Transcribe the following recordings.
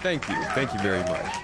Thank you. Thank you very much.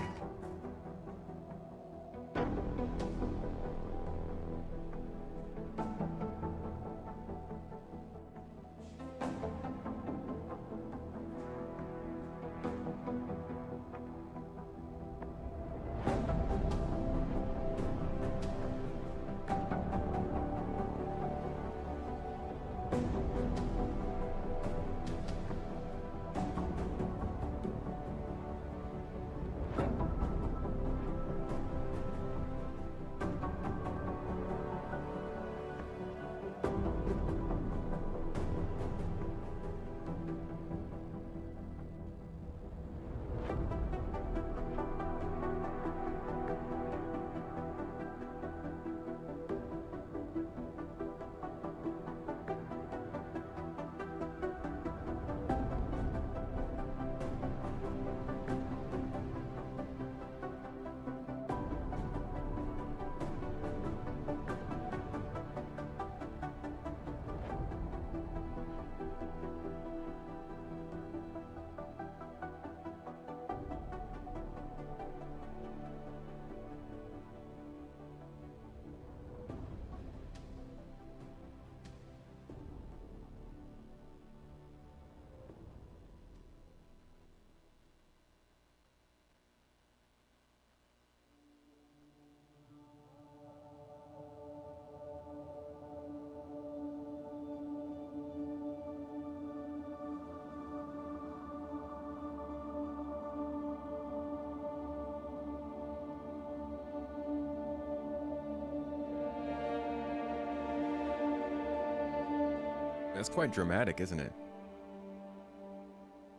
That's quite dramatic, isn't it?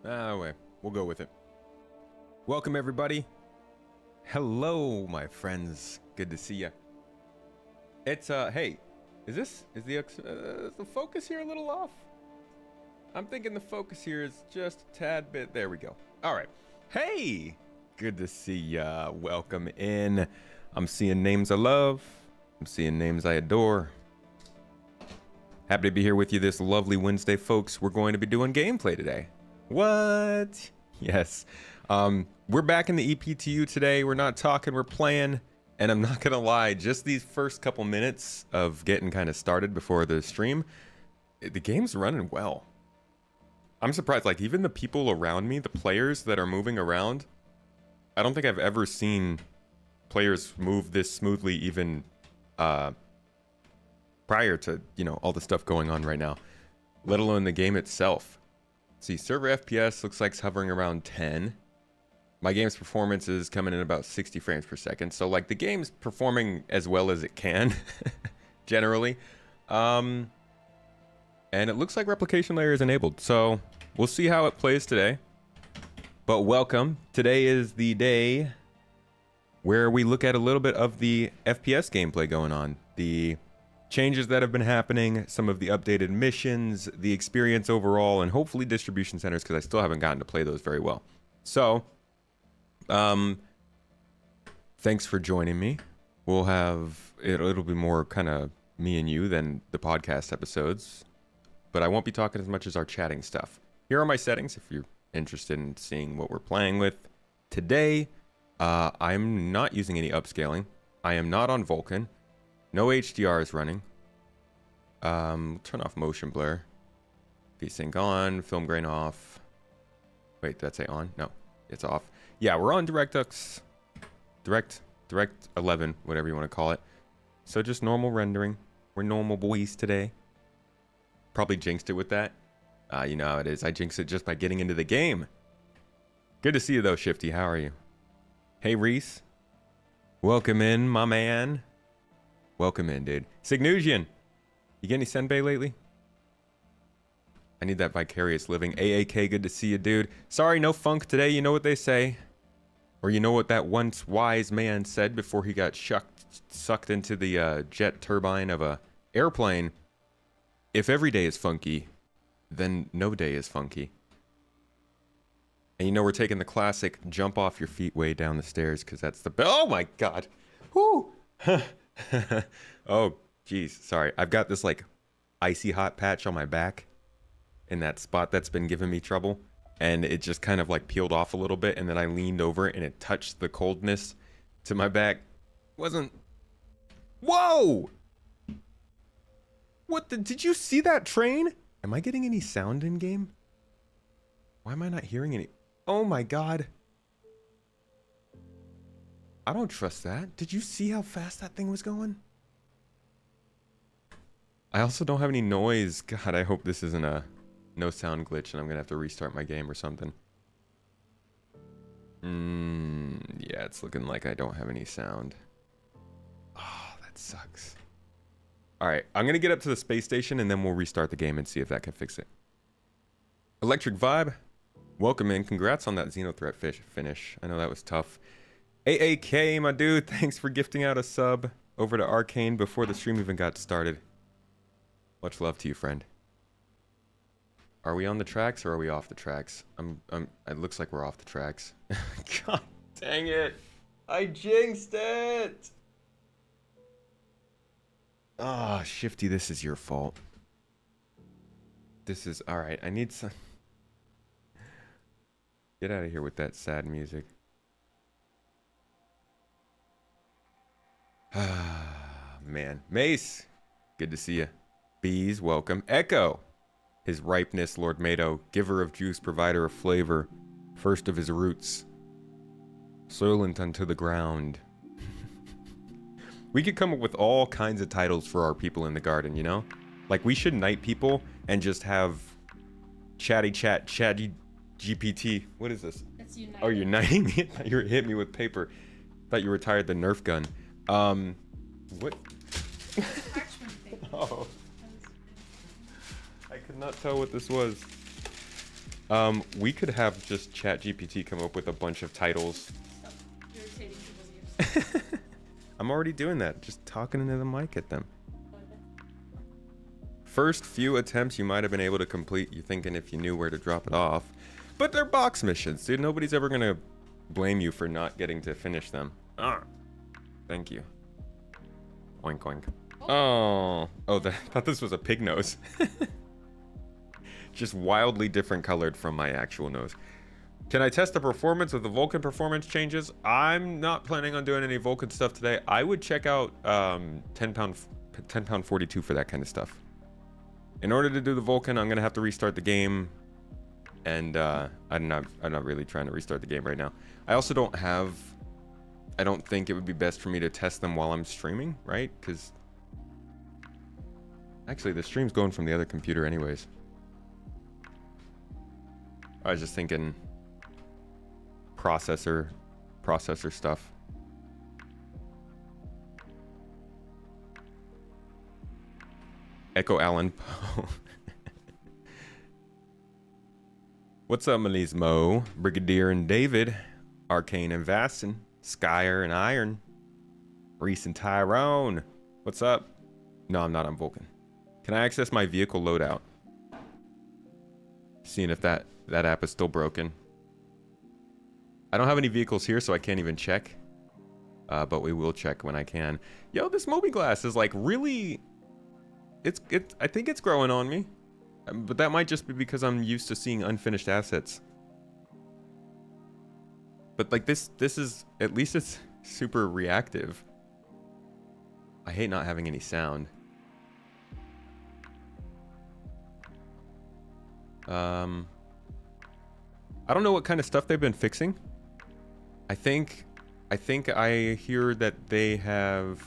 Ah, wait. We'll go with it. Welcome, everybody. Hello, my friends. Good to see ya. It's, hey, is the focus here a little off? I'm thinking the focus here is just a tad bit. There we go. All right. Hey, good to see ya. Welcome in. I'm seeing names I love. I'm seeing names I adore. Happy to be here with you this lovely Wednesday, folks. We're going to be doing gameplay today. What? Yes. We're back in the EPTU today. We're not talking, we're playing. And I'm not going to lie, just these first couple minutes of getting kind of started before the stream, the game's running well. I'm surprised, like even the people around me, the players that are moving around, I don't think I've ever seen players move this smoothly even prior to, you know, all the stuff going on right now, let alone the game itself. See, server FPS looks like it's hovering around 10. My game's performance is coming in about 60 frames per second. So like the game's performing as well as it can, generally. And it looks like replication layer is enabled. So we'll see how it plays today. But welcome. Today is the day where we look at a little bit of the FPS gameplay going on. The changes that have been happening, some of the updated missions, the experience overall, and hopefully distribution centers, because I still haven't gotten to play those very well. So, thanks for joining me. We'll have, it'll be more kind of me and you than the podcast episodes, but I won't be talking as much as our chatting stuff. Here are my settings if you're interested in seeing what we're playing with. Today, I'm not using any upscaling. I am not on Vulkan. No HDR is running. Turn off motion blur. VSync on, film grain off. Wait, did that say on? No, it's off. Yeah, we're on DirectX, Direct 11, whatever you want to call it. So just normal rendering. We're normal boys today. Probably jinxed it with that. You know how it is. I jinx it just by getting into the game. Good to see you though, Shifty. How are you? Hey, Reese. Welcome in, my man. Welcome in, dude. Signusian, you get any senbei lately? I need that vicarious living. AAK, good to see you, dude. Sorry, no funk today. You know what they say. Or you know what that once wise man said before he got sucked into the jet turbine of a airplane. If every day is funky, then no day is funky. And you know we're taking the classic jump off your feet way down the stairs because that's the... Oh my god. Whoo! Oh, geez. Sorry. I've got this like icy hot patch on my back in that spot that's been giving me trouble. and it just kind of like peeled off a little bit, and then I leaned over and it touched the coldness to my back. Wasn't... Whoa! What the... Did you see that train? Am I getting any sound in game? Why am I not hearing any... Oh my god. I don't trust that. Did you see how fast that thing was going? I also don't have any noise. God, I hope this isn't a no sound glitch and I'm gonna have to restart my game or something. Yeah, it's looking like I don't have any sound. Oh, that sucks. Alright, I'm gonna get up to the space station and then we'll restart the game and see if that can fix it. Electric Vibe, welcome in. Congrats on that Xenothreat finish. I know that was tough. AAK, my dude, thanks for gifting out a sub over to Arcane before the stream even got started. Much love to you, friend. Are we on the tracks or are we off the tracks? It looks like we're off the tracks. God dang it. I jinxed it. Ah, oh, Shifty, this is your fault. This is... Alright, I need some... Get out of here with that sad music. Ah, man. Mace, good to see you. Bees, welcome. Echo, his ripeness, Lord Mado, giver of juice, provider of flavor, first of his roots, soylent unto the ground. We could come up with all kinds of titles for our people in the garden, you know? Like, we should knight people and just have chatty GPT. What is this? It's uniting. Oh, you're knighting me? I thought you were hitting me with paper. I thought you retired the Nerf gun. What? Attachment thing. Oh. I could not tell what this was. We could have just ChatGPT come up with a bunch of titles. Stop irritating people's ears. I'm already doing that, just talking into the mic at them. First few attempts you might have been able to complete, you're thinking if you knew where to drop it off. But they're box missions, dude. Nobody's ever gonna blame you for not getting to finish them. Thank you. Oink oink. Oh, I thought this was a pig nose. Just wildly different colored from my actual nose. Can I test the performance of the Vulcan performance changes? I'm not planning on doing any Vulcan stuff today. I would check out 10 pound 42 for that kind of stuff. In order to do the Vulcan, I'm gonna have to restart the game, and I'm not really trying to restart the game right now. I also don't have... I don't think it would be best for me to test them while I'm streaming, right? Because actually the stream's going from the other computer anyways. I was just thinking processor stuff. Echo Allen Poe. What's up, Melise Mo, Brigadier and David, Arcane and Vastin, Skyer and Iron, Reese and Tyrone. What's up? No, I'm not on Vulcan. Can I access my vehicle loadout? Seeing if that app is still broken. I don't have any vehicles here, so I can't even check. But we will check when I can. Yo, this Mobi-Glass is like really... I think it's growing on me. But that might just be because I'm used to seeing unfinished assets. But like this is... At least it's super reactive. I hate not having any sound. I don't know what kind of stuff they've been fixing. I think I hear that they have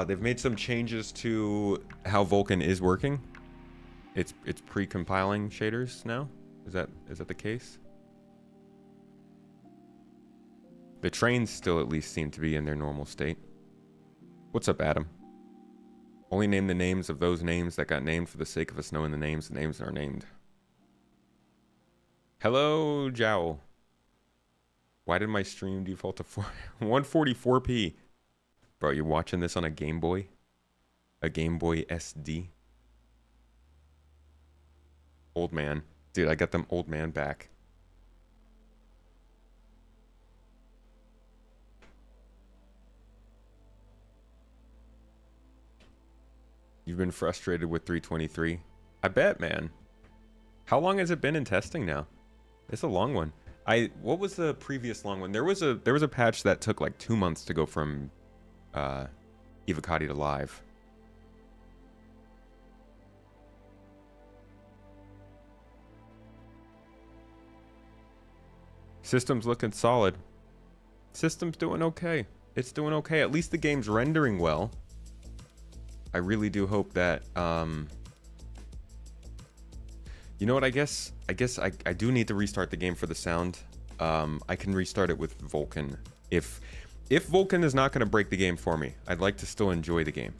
they've made some changes to how Vulkan is working. It's pre-compiling shaders now. Is that the case? The trains still at least seem to be in their normal state. What's up, Adam? Only name the names of those names that got named for the sake of us knowing the names that are named. Hello, Jowl. Why did my stream default to 144p? Bro, you're watching this on a Game Boy? A Game Boy SD? Old man. Dude, I got them old man back. You've been frustrated with 323. I bet, man. How long has it been in testing now? It's a long one. What was the previous long one? There was a patch that took like 2 months to go from Evocati to live. System's looking solid. System's doing okay. It's doing okay. At least the game's rendering well. I really do hope that you know what, I guess I do need to restart the game for the sound. I can restart it with Vulkan. If Vulkan is not going to break the game for me, I'd like to still enjoy the game.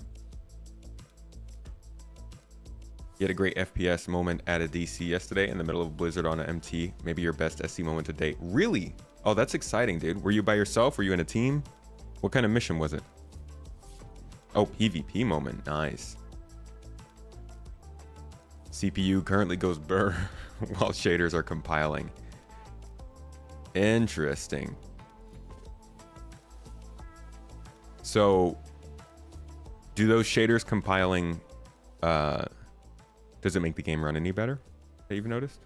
You had a great FPS moment at a DC yesterday in the middle of a blizzard on an MT. Maybe your best SC moment to date. Really? Oh, that's exciting, dude. Were you by yourself? Were you in a team? What kind of mission was it? Oh, PvP moment. Nice. CPU currently goes burr while shaders are compiling. Interesting. So, do those shaders compiling, does it make the game run any better that you've noticed?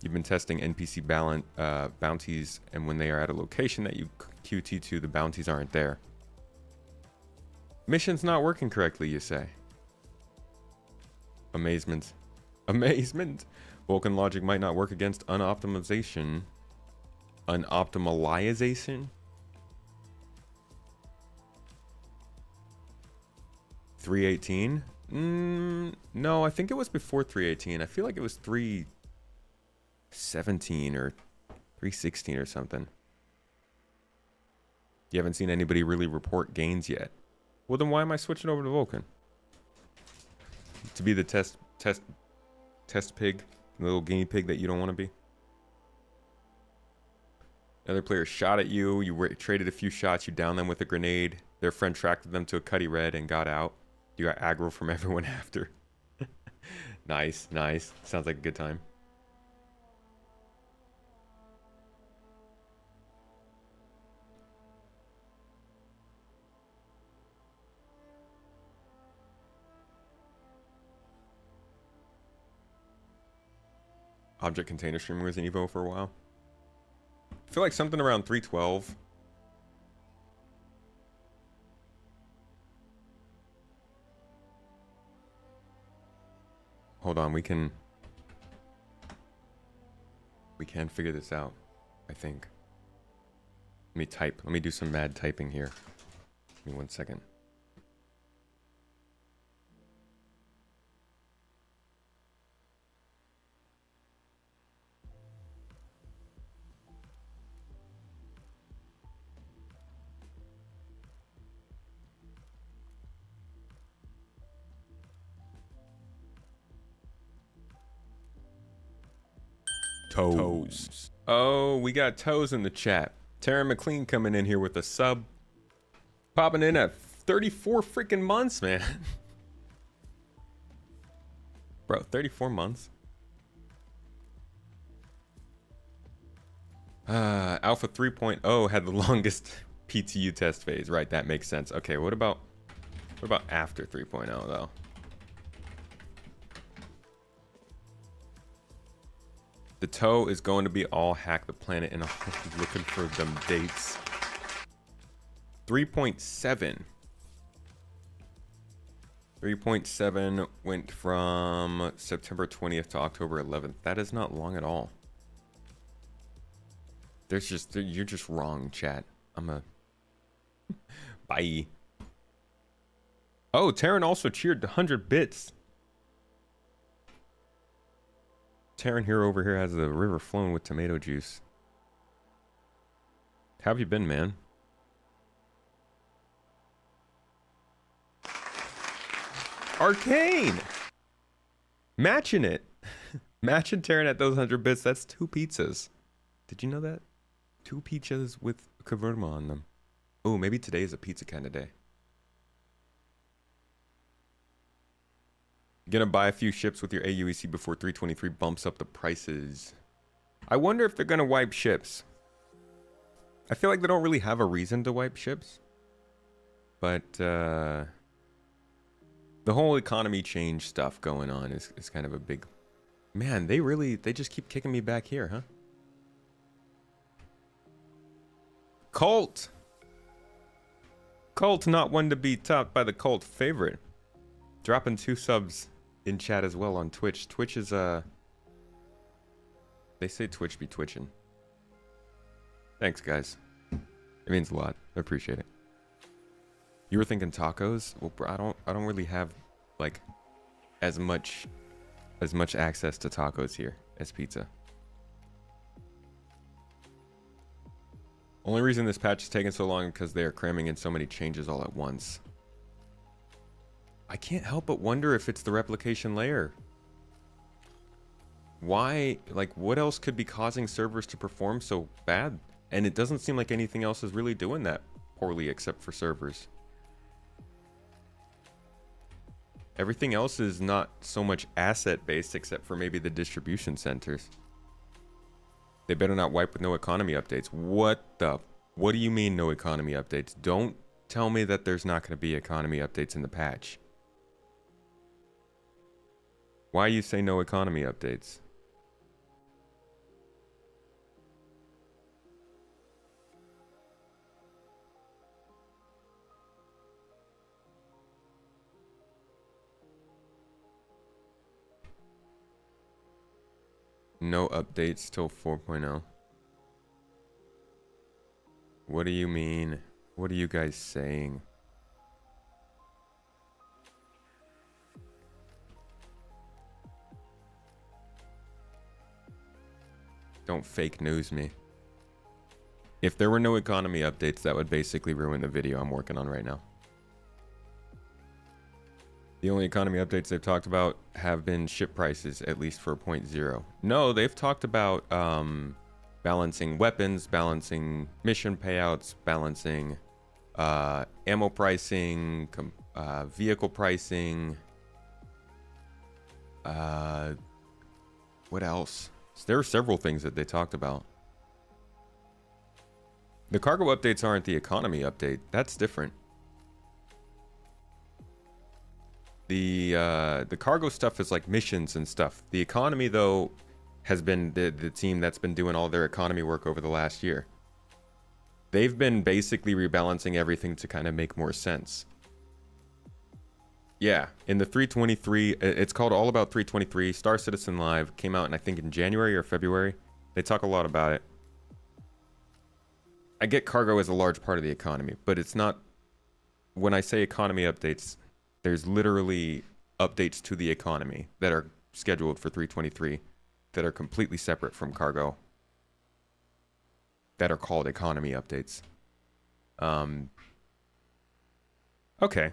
You've been testing NPC bounties, and when they are at a location that you QT to, the bounties aren't there. Mission's not working correctly, you say? Amazement. Amazement. Vulkan logic might not work against unoptimization. Unoptimalization? 318? No, I think it was before 318. I feel like it was 317 or 316 or something. You haven't seen anybody really report gains yet. Well, then why am I switching over to Vulkan? To be the test pig, the little guinea pig that you don't want to be. Another player shot at you. You traded a few shots. You downed them with a grenade. Their friend tracked them to a cutty red and got out. You got aggro from everyone after. Nice, nice. Sounds like a good time. Object container streamer was in Evo for a while. I feel like something around 312. Hold on, we can figure this out, I think. Let me do some mad typing here. Give me 1 second. Toes. Oh, we got Toes in the chat. Taryn McLean coming in here with a sub. Popping in at 34 freaking months, man. Bro, 34 months. Alpha 3.0 had the longest PTU test phase. Right, that makes sense. Okay, what about after 3.0 though? The toe is going to be all hack the planet, and I'm looking for them dates. 3.7. 3.7 went from September 20th to October 11th. That is not long at all. You're just wrong, chat. Bye. Oh, Taryn also cheered 100 bits. Taryn here over here has the river flowing with tomato juice. How have you been, man? Arcane! Matching it. Matching Taryn at those 100 bits. That's 2 pizzas. Did you know that? 2 pizzas with kavurma on them. Oh, maybe today is a pizza kind of day. Gonna buy a few ships with your AUEC before 323 bumps up the prices. I wonder if they're gonna wipe ships. I feel like they don't really have a reason to wipe ships. But, The whole economy change stuff going on is kind of a big... Man, they just keep kicking me back here, huh? Cult! Cult, not one to be topped by the cult favorite. Dropping 2 subs in chat as well on Twitch. Twitch is, they say Twitch be twitching. Thanks, guys. It means a lot. I appreciate it. You were thinking tacos? Well, bro, I don't really have, like, as much access to tacos here as pizza. Only reason this patch is taking so long because they are cramming in so many changes all at once. I can't help but wonder if it's the replication layer. Why, like, what else could be causing servers to perform so bad? And it doesn't seem like anything else is really doing that poorly except for servers. Everything else is not so much asset based except for maybe the distribution centers. They better not wipe with no economy updates. What do you mean no economy updates? Don't tell me that there's not going to be economy updates in the patch. Why you say no economy updates? No updates till 4.0. What do you mean? What are you guys saying? Don't fake news me. If there were no economy updates, that would basically ruin the video I'm working on right now. The only economy updates they've talked about have been ship prices, at least for 0.0. No, they've talked about balancing weapons, balancing mission payouts, balancing ammo pricing, vehicle pricing. What else? There are several things that they talked about. The cargo updates aren't the economy update. That's different. The cargo stuff is like missions and stuff. The economy, though, has been the team that's been doing all their economy work over the last year. They've been basically rebalancing everything to kind of make more sense. Yeah, in the 323, it's called All About 323. Star Citizen Live came out, I think, in January or February. They talk a lot about it. I get cargo as a large part of the economy, but it's not... When I say economy updates, there's literally updates to the economy that are scheduled for 323 that are completely separate from cargo, that are called economy updates. Okay.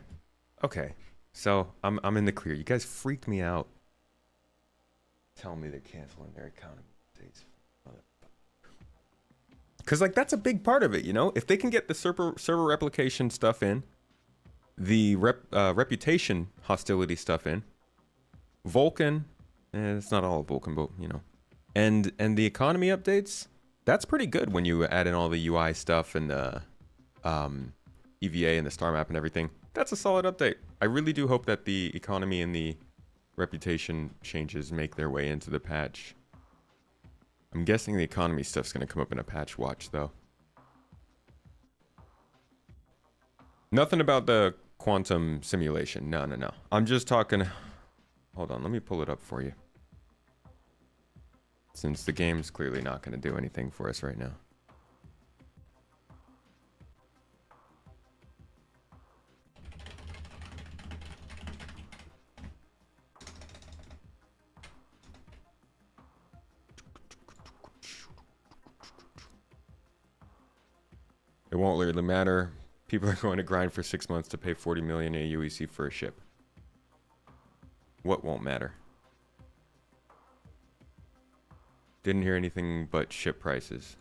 So I'm in the clear. You guys freaked me out. Tell me they're canceling their economy updates. Because, like, that's a big part of it, you know? If they can get the server replication stuff in, the reputation hostility stuff in, Vulcan, it's not all Vulcan, but, you know. And the economy updates, that's pretty good when you add in all the UI stuff and the EVA and the star map and everything. That's a solid update. I really do hope that the economy and the reputation changes make their way into the patch. I'm guessing the economy stuff's going to come up in a patch watch, though. Nothing about the quantum simulation. No. I'm just talking... Hold on, let me pull it up for you. Since the game's clearly not going to do anything for us right now. It won't really matter. People are going to grind for 6 months to pay 40 million AUEC for a ship. What won't matter? Didn't hear anything but ship prices.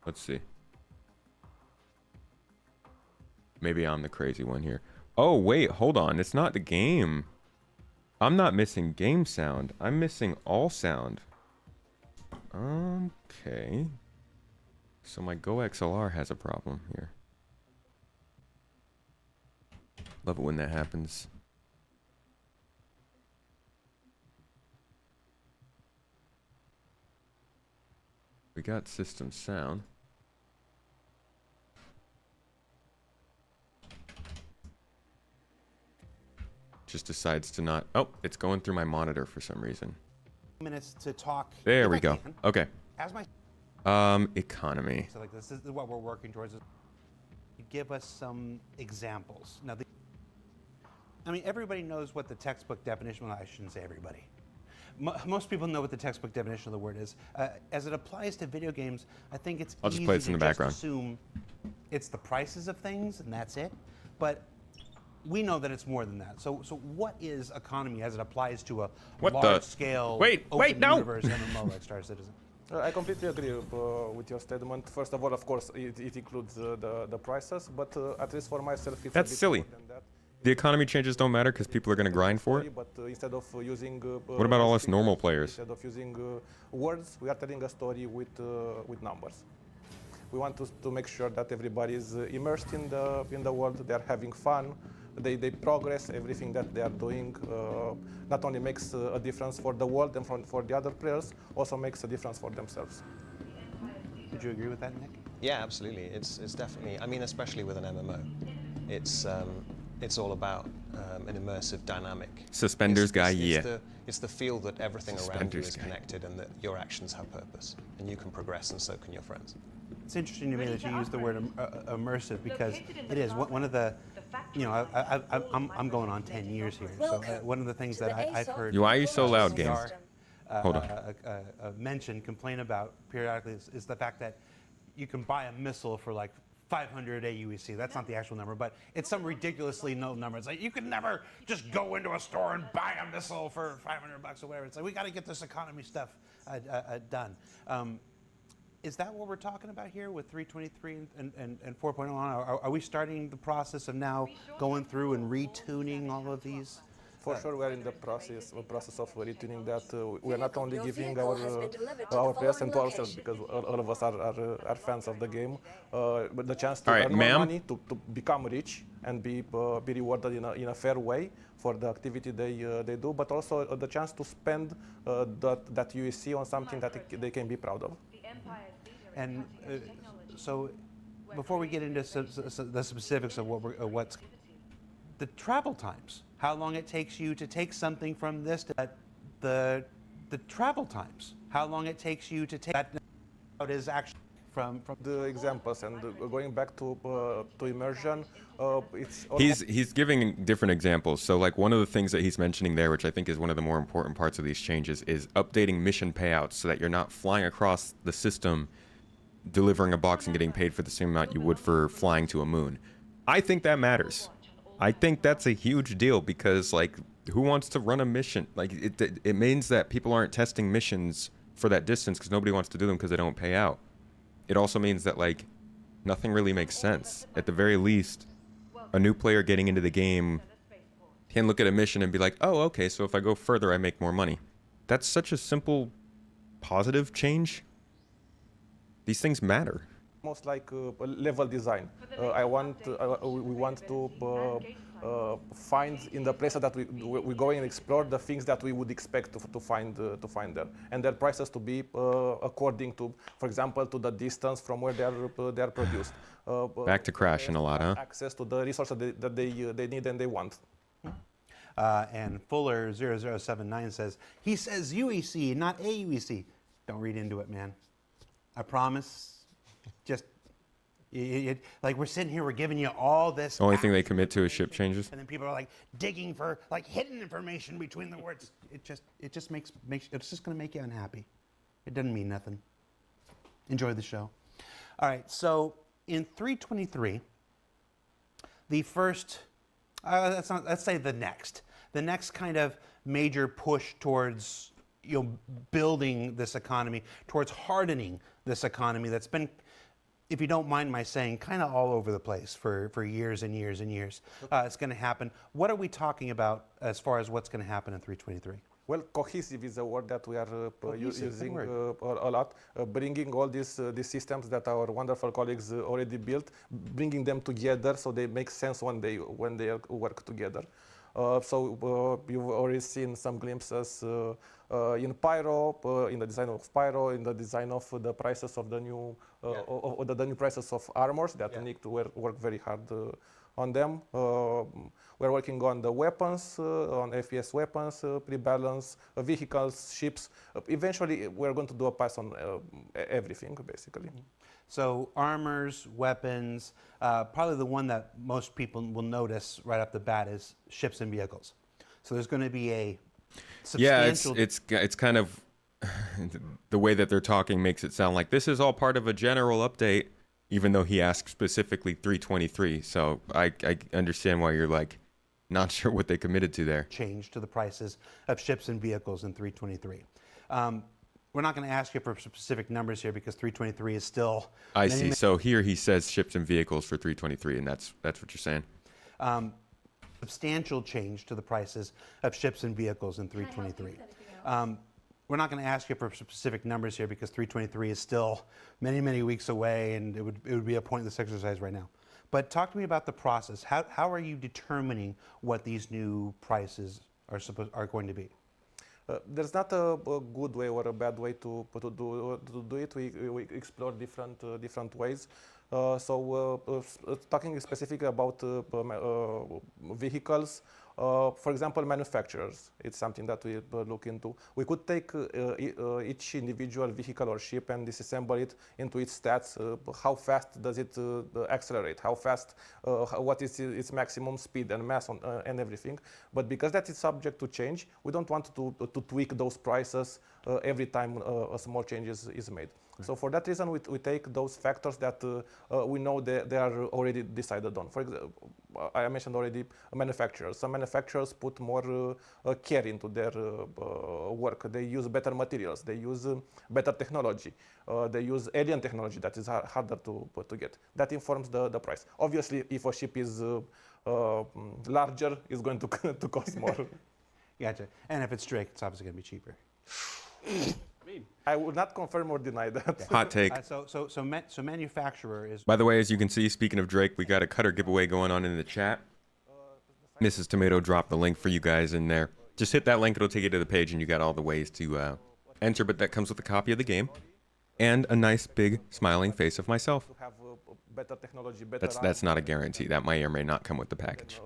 Let's see. Maybe I'm the crazy one here. Oh, wait, hold on. It's not the game. I'm not missing game sound. I'm missing all sound. Okay. So my Go XLR has a problem here. Love it when that happens. We got system sound. Just decides to not. Oh, it's going through my monitor for some reason. Minutes to talk. There if we I go. can, Okay. As my Economy. so like this is what we're working towards. Give us some examples. Now, I mean, everybody knows what the textbook definition. Well, I shouldn't say everybody. Most people know what the textbook definition of the word is. As it applies to video games, I think it's I'll just easy play it to in the just background. assume it's the prices of things and that's it. But we know that it's more than that. So what is economy as it applies to a What the- large-scale, Wait, open no! universe MMO like Star Citizen? I completely agree with your statement. First of all, of course, it includes the prices, but at least for myself, it's That's a bit silly. more than that. The economy changes don't matter because people are going to grind for it. But instead of using What about all us speakers, normal players? Instead of using words, we are telling a story with numbers. We want to make sure that everybody is immersed in the world. They are having fun. They progress. Everything that they are doing not only makes a difference for the world and for the other players, also makes a difference for themselves. Would you agree with that, Nick? Yeah, absolutely. It's definitely. I mean, especially with an MMO, it's all about an immersive dynamic. Suspenders guy, yeah. It's the feel that everything around you Suspenders is guy. connected and that your actions have purpose, and you can progress, and so can your friends. It's interesting to me that you use the word immersive because it is one of the, you know, I'm going on 10 years here. So one of the things that I've heard. Why are you so loud, game? Hold on. Mention, complain about periodically is the fact that you can buy a missile for like 500 AUEC. That's not the actual number, but it's some ridiculously low number. It's like you can never just go into a store and buy a missile for $500 or whatever. It's like we got to get this economy stuff done. Is that what we're talking about here with 3.23 and 4.0 on? Are we starting the process of now going through and retuning all of these? For sure, we are in the process of retuning that. We are not only giving our players and to ourselves, because all of us are fans of the game, but the chance to All right, earn more ma'am. money, to become rich and be rewarded in a fair way for the activity they do, but also the chance to spend that UEC on something that they can be proud of. And so, before we get into the specifics of what's the travel times, how long it takes you to take something from this to the travel times, how long it takes you to take that out is actually from The examples and going back to immersion, it's He's giving different examples. So like one of the things that he's mentioning there, which I think is one of the more important parts of these changes, is updating mission payouts so that you're not flying across the system, delivering a box and getting paid for the same amount you would for flying to a moon. I think that matters. I think that's a huge deal because like who wants to run a mission? Like it means that people aren't testing missions for that distance because nobody wants to do them because they don't pay out. It also means that like nothing really makes sense. At the very least, a new player getting into the game can look at a mission and be like, oh, okay, so if I go further, I make more money. That's such a simple, positive change. These things matter. almost like level design. We want to find in the places that we go and explore the things that we would expect to find there, and their prices to be according to, for example, to the distance from where they are produced. Back to crashing a lot, huh? Access to the resources that they need and they want. And Fuller 0079 says, he says UEC, not AUEC. Don't read into it, man. I promise. Just, like we're sitting here, we're giving you all this. The only thing they commit to is ship changes. And then people are like digging for like hidden information between the words. It just makes it's just going to make you unhappy. It doesn't mean nothing. Enjoy the show. All right, so in 323, the first, let's say the next kind of major push towards building this economy, towards hardening this economy that's been, if you don't mind my saying, kind of all over the place for years and years and years. It's going to happen. What are we talking about as far as what's going to happen in 323? Well, cohesive is a word that we are Cohesive, good using word. a lot. Bringing all these systems that our wonderful colleagues already built, bringing them together so they make sense when they work together. You've already seen some glimpses in Pyro, in the design of Pyro, in the design of the prices of the new, of the new prices of armors that need to work very hard on them. We're working on the weapons, on FPS weapons, pre-balance, vehicles, ships. Eventually, we're going to do a pass on everything, basically. So armors, weapons, probably the one that most people will notice right off the bat is ships and vehicles. So there's going to be a substantial... Yeah, it's kind of the way that they're talking makes it sound like this is all part of a general update, even though he asked specifically 323. So I understand why you're like not sure what they committed to there. change to the prices of ships and vehicles in 323. We're not going to ask you for specific numbers here because 323 is still... I see. So here he says ships and vehicles for 323, and that's what you're saying. Substantial change to the prices of ships and vehicles in 323. We're not going to ask you for specific numbers here because 323 is still many, many weeks away, and it would be a pointless exercise right now. But talk to me about the process. How are you determining what these new prices are going to be? There's not a good way or a bad way to do it. We explore different ways. Talking specifically about vehicles, for example, manufacturers, it's something that we look into. We could take each individual vehicle or ship and disassemble it into its stats. How fast does it accelerate? How fast? What is its maximum speed and mass and everything? But because that is subject to change, we don't want to tweak those prices every time a small change is made. So for that reason, we take those factors that we know they are already decided on. For example, I mentioned already manufacturers. Some manufacturers put more care into their work. They use better materials. They use better technology. They use alien technology that is harder to get. That informs the price. Obviously, if a ship is larger, it's going to cost more. Gotcha. And if it's Drake, it's obviously going to be cheaper. I would not confirm or deny that. Hot take. So manufacturer is... By the way, as you can see, speaking of Drake, we got a cutter giveaway going on in the chat. Mrs. Tomato dropped the link for you guys in there. Just hit that link, it'll take you to the page, and you got all the ways to enter, but that comes with a copy of the game and a nice big smiling face of myself. Better technology, That's not a guarantee. That may or may not come with the package.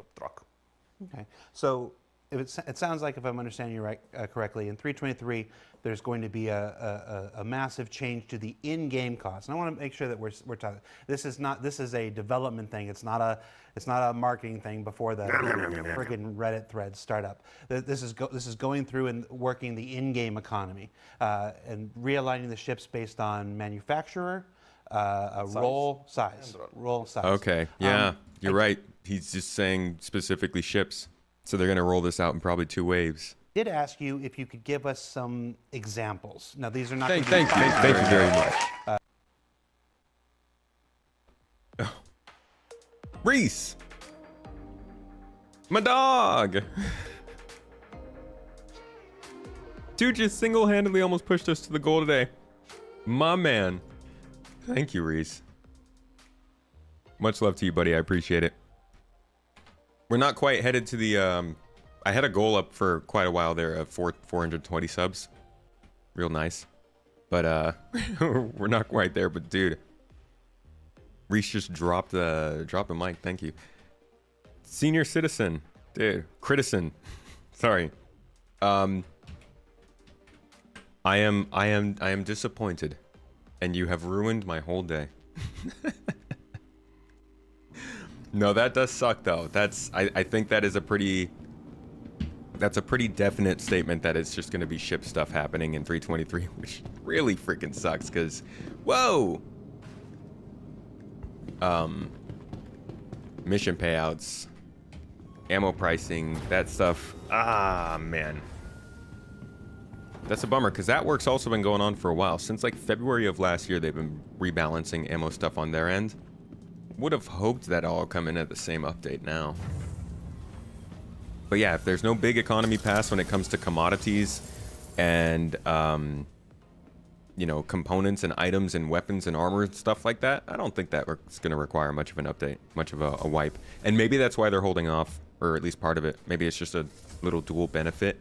Okay. So if it sounds like, if I'm understanding you right correctly, in 323, there's going to be a massive change to the in-game cost. And I want to make sure that we're talking. This is a development thing. It's not a marketing thing before the friggin' Reddit threads start up. This is going through and working the in-game economy and realigning the ships based on manufacturer, roll size. Okay. Yeah, you're right. He's just saying specifically ships. So they're going to roll this out in probably 2 waves. Did ask you if you could give us some examples. Now, these are not... Thank you very much. Reese! My dog! Dude just single-handedly almost pushed us to the goal today. My man. Thank you, Reese. Much love to you, buddy. I appreciate it. We're not quite headed to the... I had a goal up for quite a while there of 420 subs. Real nice. But we're not quite there. But dude, Reese just dropped the mic. Thank you. Senior citizen. Dude. Critician. Sorry. I am disappointed. And you have ruined my whole day. No, that does suck though. I think that is a pretty definite statement that it's just gonna be ship stuff happening in 323, which really freaking sucks because whoa. Mission payouts, ammo pricing, that stuff. Ah man. That's a bummer because that work's also been going on for a while. Since like February of last year, they've been rebalancing ammo stuff on their end. Would have hoped that all come in at the same update now. But yeah, if there's no big economy pass when it comes to commodities and, you know, components and items and weapons and armor and stuff like that, I don't think that it's going to require much of an update, much of a wipe. And maybe that's why they're holding off, or at least part of it. Maybe it's just a little dual benefit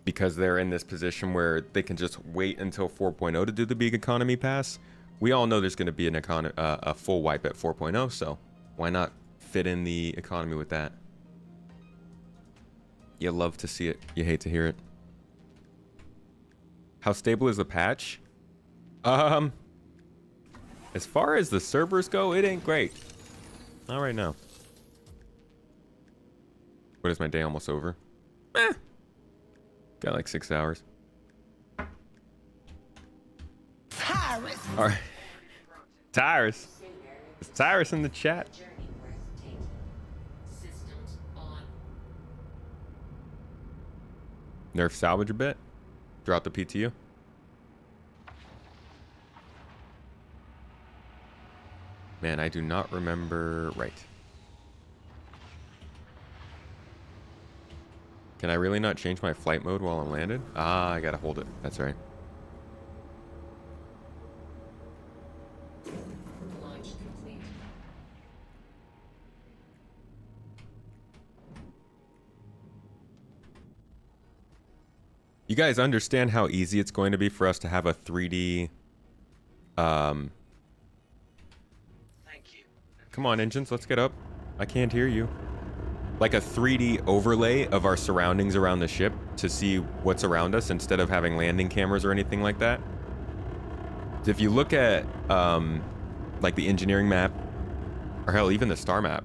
because they're in this position where they can just wait until 4.0 to do the big economy pass. We all know there's going to be a full wipe at 4.0, so why not fit in the economy with that? You love to see it. You hate to hear it. How stable is the patch? As far as the servers go, it ain't great. Not right now. What is my day almost over? Got like 6 hours. Tyrus. All right. Tyrus. Is Tyrus in the chat? Nerf salvage a bit? Drop the PTU? Man, I do not remember. Right. Can I really not change my flight mode while I'm landed? Ah, I gotta hold it. That's right. Launch complete. You guys understand how easy it's going to be for us to have a 3D Thank you. come on engines, let's get up. I can't hear you. Like a 3D overlay of our surroundings around the ship to see what's around us instead of having landing cameras or anything like that. If you look at like the engineering map, or hell, even the star map.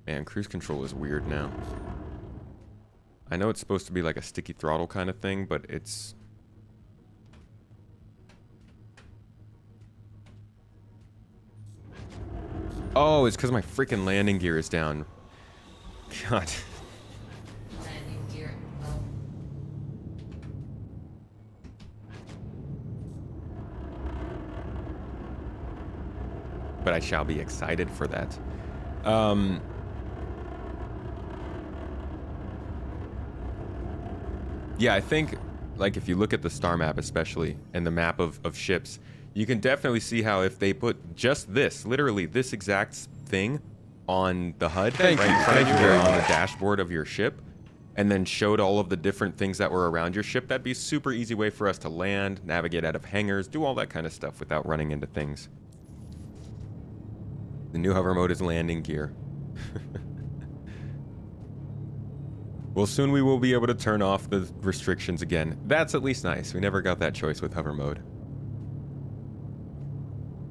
Man, cruise control is weird now. I know it's supposed to be like a sticky throttle kind of thing, but it's... Oh, it's because my freaking landing gear is down. God. Landing gear up. But I shall be excited for that. Yeah, I think, like, if you look at the star map especially, and the map of ships, you can definitely see how if they put just this, literally this exact thing on the HUD right in front of you or on the dashboard of your ship, and then showed all of the different things that were around your ship, that'd be a super easy way for us to land, navigate out of hangars, do all that kind of stuff without running into things. The new hover mode is landing gear. Well, soon we will be able to turn off the restrictions again. That's at least nice. We never got that choice with hover mode.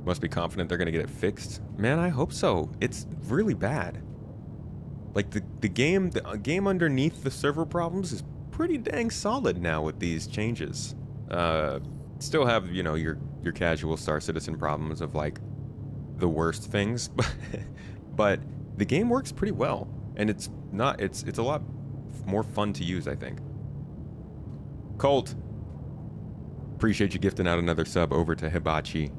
Must be confident they're gonna get it fixed. Man, I hope so. It's really bad. Like the game underneath the server problems is pretty dang solid now with these changes. Still have, you know, your casual Star Citizen problems of like the worst things, but the game works pretty well, and it's a lot more fun to use, I think. Colt, appreciate you gifting out another sub over to Hibachi.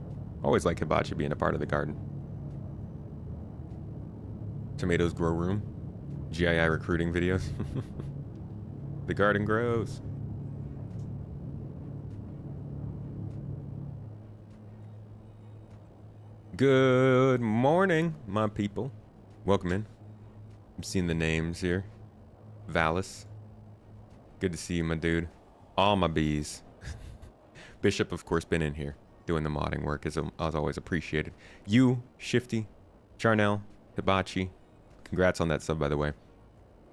Always like Hibachi being a part of the garden. Tomatoes grow room. GII recruiting videos. The garden grows. Good morning, my people. Welcome in. I'm seeing the names here. Valis. Good to see you, my dude. All my bees. Bishop, of course, been in here doing the modding work, as always appreciated. You, Shifty, Charnel, Hibachi. Congrats on that sub, by the way.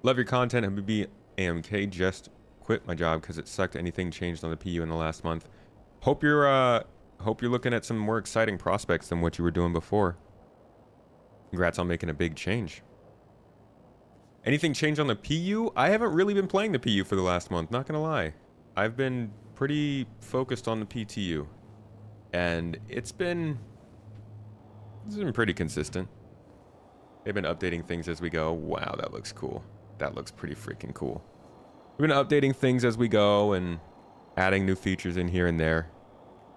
Love your content, MBB AMK. Just quit my job because it sucked. Anything changed on the PU in the last month. Hope you're looking at some more exciting prospects than what you were doing before. Congrats on making a big change. Anything change on the PU? I haven't really been playing the PU for the last month, not gonna lie. I've been pretty focused on the PTU. And it's been pretty consistent. They've been updating things as we go. Wow, that looks cool. That looks pretty freaking cool. We've been updating things as we go and adding new features in here and there.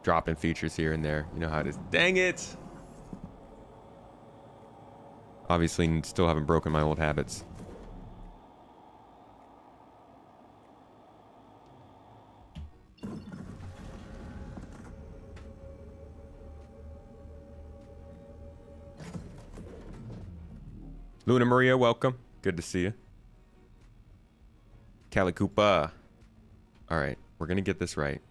dropping features here and there. You know how it is. Dang it! Obviously, still haven't broken my old habits. Luna Maria, welcome. Good to see you. Calicupa. All right, we're gonna get this right.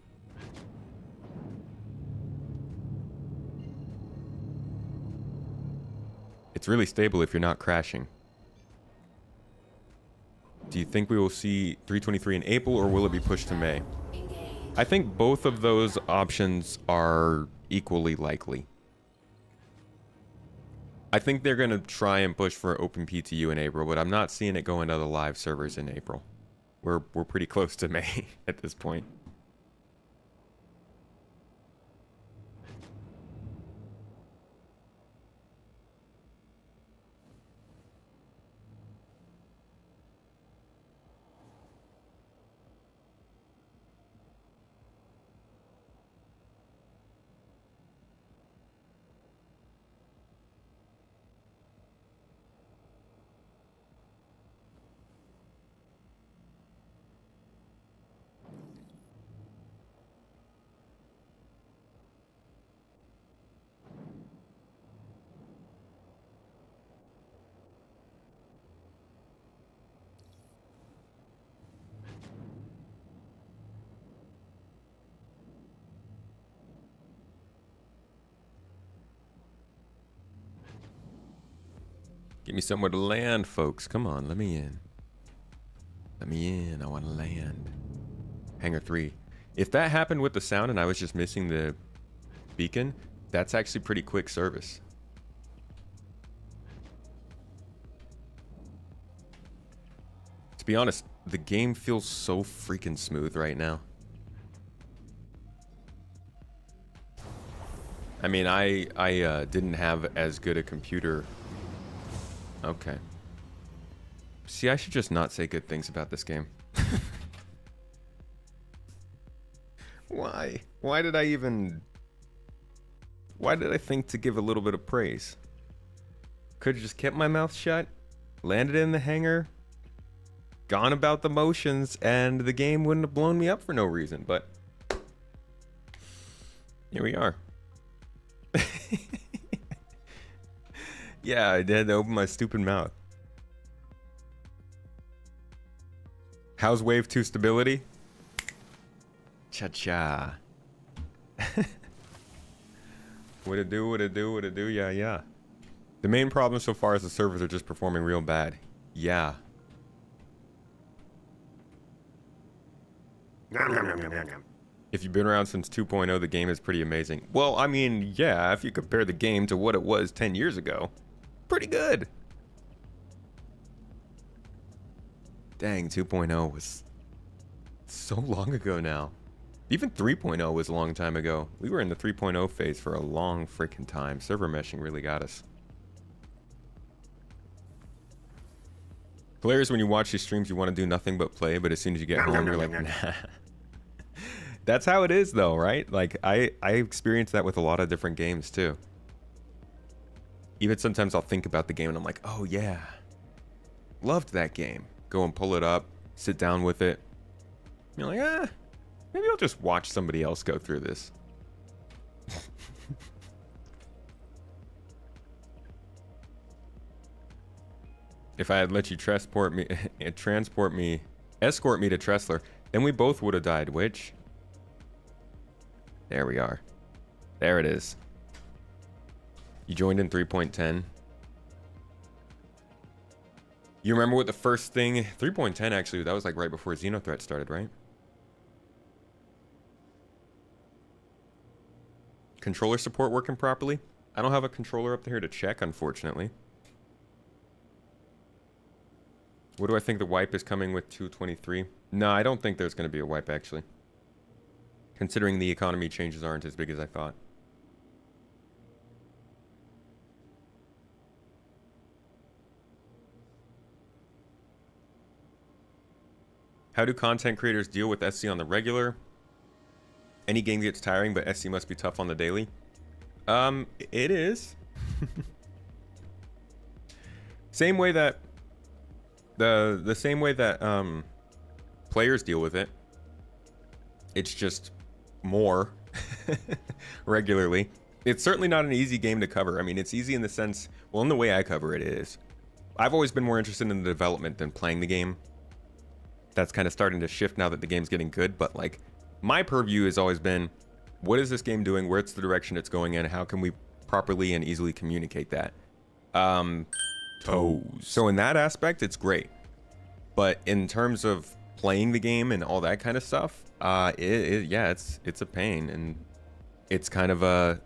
It's really stable if you're not crashing. Do you think we will see 323 in April, or will it be pushed to May? I think both of those options are equally likely. I think they're going to try and push for open PTU in April, but I'm not seeing it go into the live servers in April. We're pretty close to May at this point. Give me somewhere to land, folks. Come on, let me in. Let me in. I want to land. Hangar 3. If that happened with the sound and I was just missing the beacon, that's actually pretty quick service. To be honest, the game feels so freaking smooth right now. I mean, I didn't have as good a computer. Okay. See, I should just not say good things about this game. Why? Why did I think to give a little bit of praise? Could have just kept my mouth shut, landed in the hangar, gone about the motions, and the game wouldn't have blown me up for no reason, but here we are. Yeah, I had to open my stupid mouth. How's Wave 2 stability? Cha-cha. What it do, what it do, what it do, yeah, yeah. The main problem so far is the servers are just performing real bad. Yeah. If you've been around since 2.0, the game is pretty amazing. Well, I mean, yeah, if you compare the game to what it was 10 years ago. Pretty good. Dang, 2.0 was so long ago now. Even 3.0 was a long time ago. We were in the 3.0 phase for a long freaking time. Server meshing really got us. Hilarious when you watch these streams, you want to do nothing but play, but as soon as you get home, you're like, nah. That's how it is, though, right? Like, I experienced that with a lot of different games, too. Even sometimes I'll think about the game and I'm like, oh yeah, loved that game. Go and pull it up, sit down with it. You're like, maybe I'll just watch somebody else go through this. If I had let you escort me to Tressler, then we both would have died, which... There we are. There it is. You joined in 3.10. You remember what the first thing... 3.10 actually, that was like right before Xenothreat started, right? Controller support working properly? I don't have a controller up here to check, unfortunately. What do I think the wipe is coming with 223? No, I don't think there's going to be a wipe, actually. Considering the economy changes aren't as big as I thought. How do content creators deal with SC on the regular? Any game gets tiring, but SC must be tough on the daily. It is. Same way that the same way that players deal with it. It's just more regularly. It's certainly not an easy game to cover. I mean, it's easy in the sense, well, in the way I cover it is. I've always been more interested in the development than playing the game. That's kind of starting to shift now that the game's getting good, but like my purview has always been, what is this game doing? Where's the direction it's going in? How can we properly and easily communicate that? So in that aspect, it's great. But in terms of playing the game and all that kind of stuff, yeah, it's a pain, and it's kind of a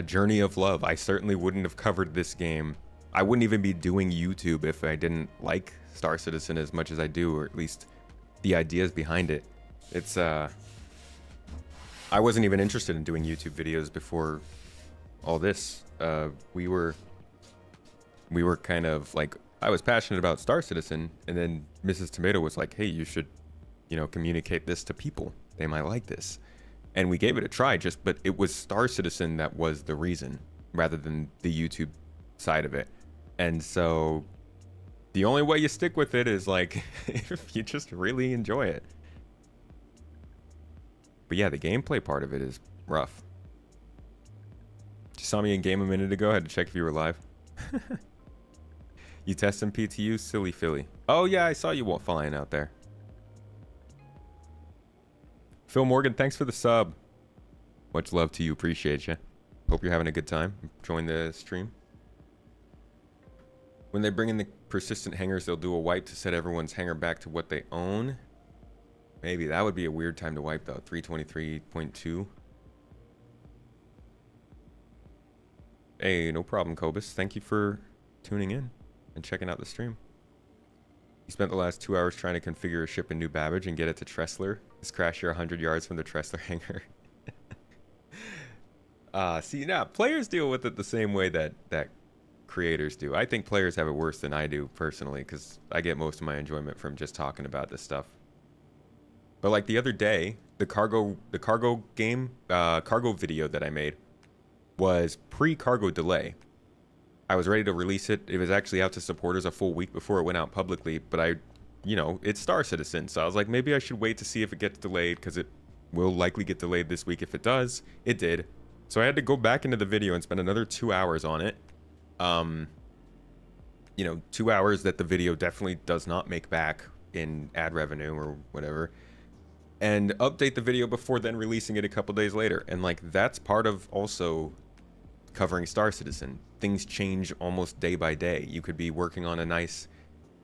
journey of love. I certainly wouldn't have covered this game. I wouldn't even be doing YouTube if I didn't like Star Citizen as much as I do, or at least the ideas behind it. It's I wasn't even interested in doing YouTube videos before all this. We were kind of like, I was passionate about Star Citizen, and then Mrs. Tomato was like, hey, you should, communicate this to people. They might like this. And we gave it a try, but it was Star Citizen that was the reason, rather than the YouTube side of it. And so the only way you stick with it is like, if you just really enjoy it. But yeah, the gameplay part of it is rough. You saw me in game a minute ago. I had to check if you were live. You testing PTU? Silly Philly. Oh yeah, I saw you flying out there. Phil Morgan, thanks for the sub. Much love to you. Appreciate you. Hope you're having a good time. Join the stream. When they bring in the persistent hangers, they'll do a wipe to set everyone's hanger back to what they own. Maybe that would be a weird time to wipe though. 323.2. Hey, no problem, Cobus. Thank you for tuning in and checking out the stream. You spent the last 2 hours trying to configure a ship in New Babbage and get it to Tressler. Just crash your 100 yards from the Tressler hangar. See, now players deal with it the same way that creators do. I think players have it worse than I do personally, because I get most of my enjoyment from just talking about this stuff. But like the other day, the cargo video that I made was pre-cargo delay. I was ready to release it. It was actually out to supporters a full week before it went out publicly, but it's Star Citizen, so I was like, maybe I should wait to see if it gets delayed, because it will likely get delayed this week. If it does, it did. So I had to go back into the video and spend another 2 hours on it. 2 hours that the video definitely does not make back in ad revenue or whatever, and update the video before then releasing it a couple days later. And like, that's part of also covering Star Citizen. Things change almost day by day. You could be working on a nice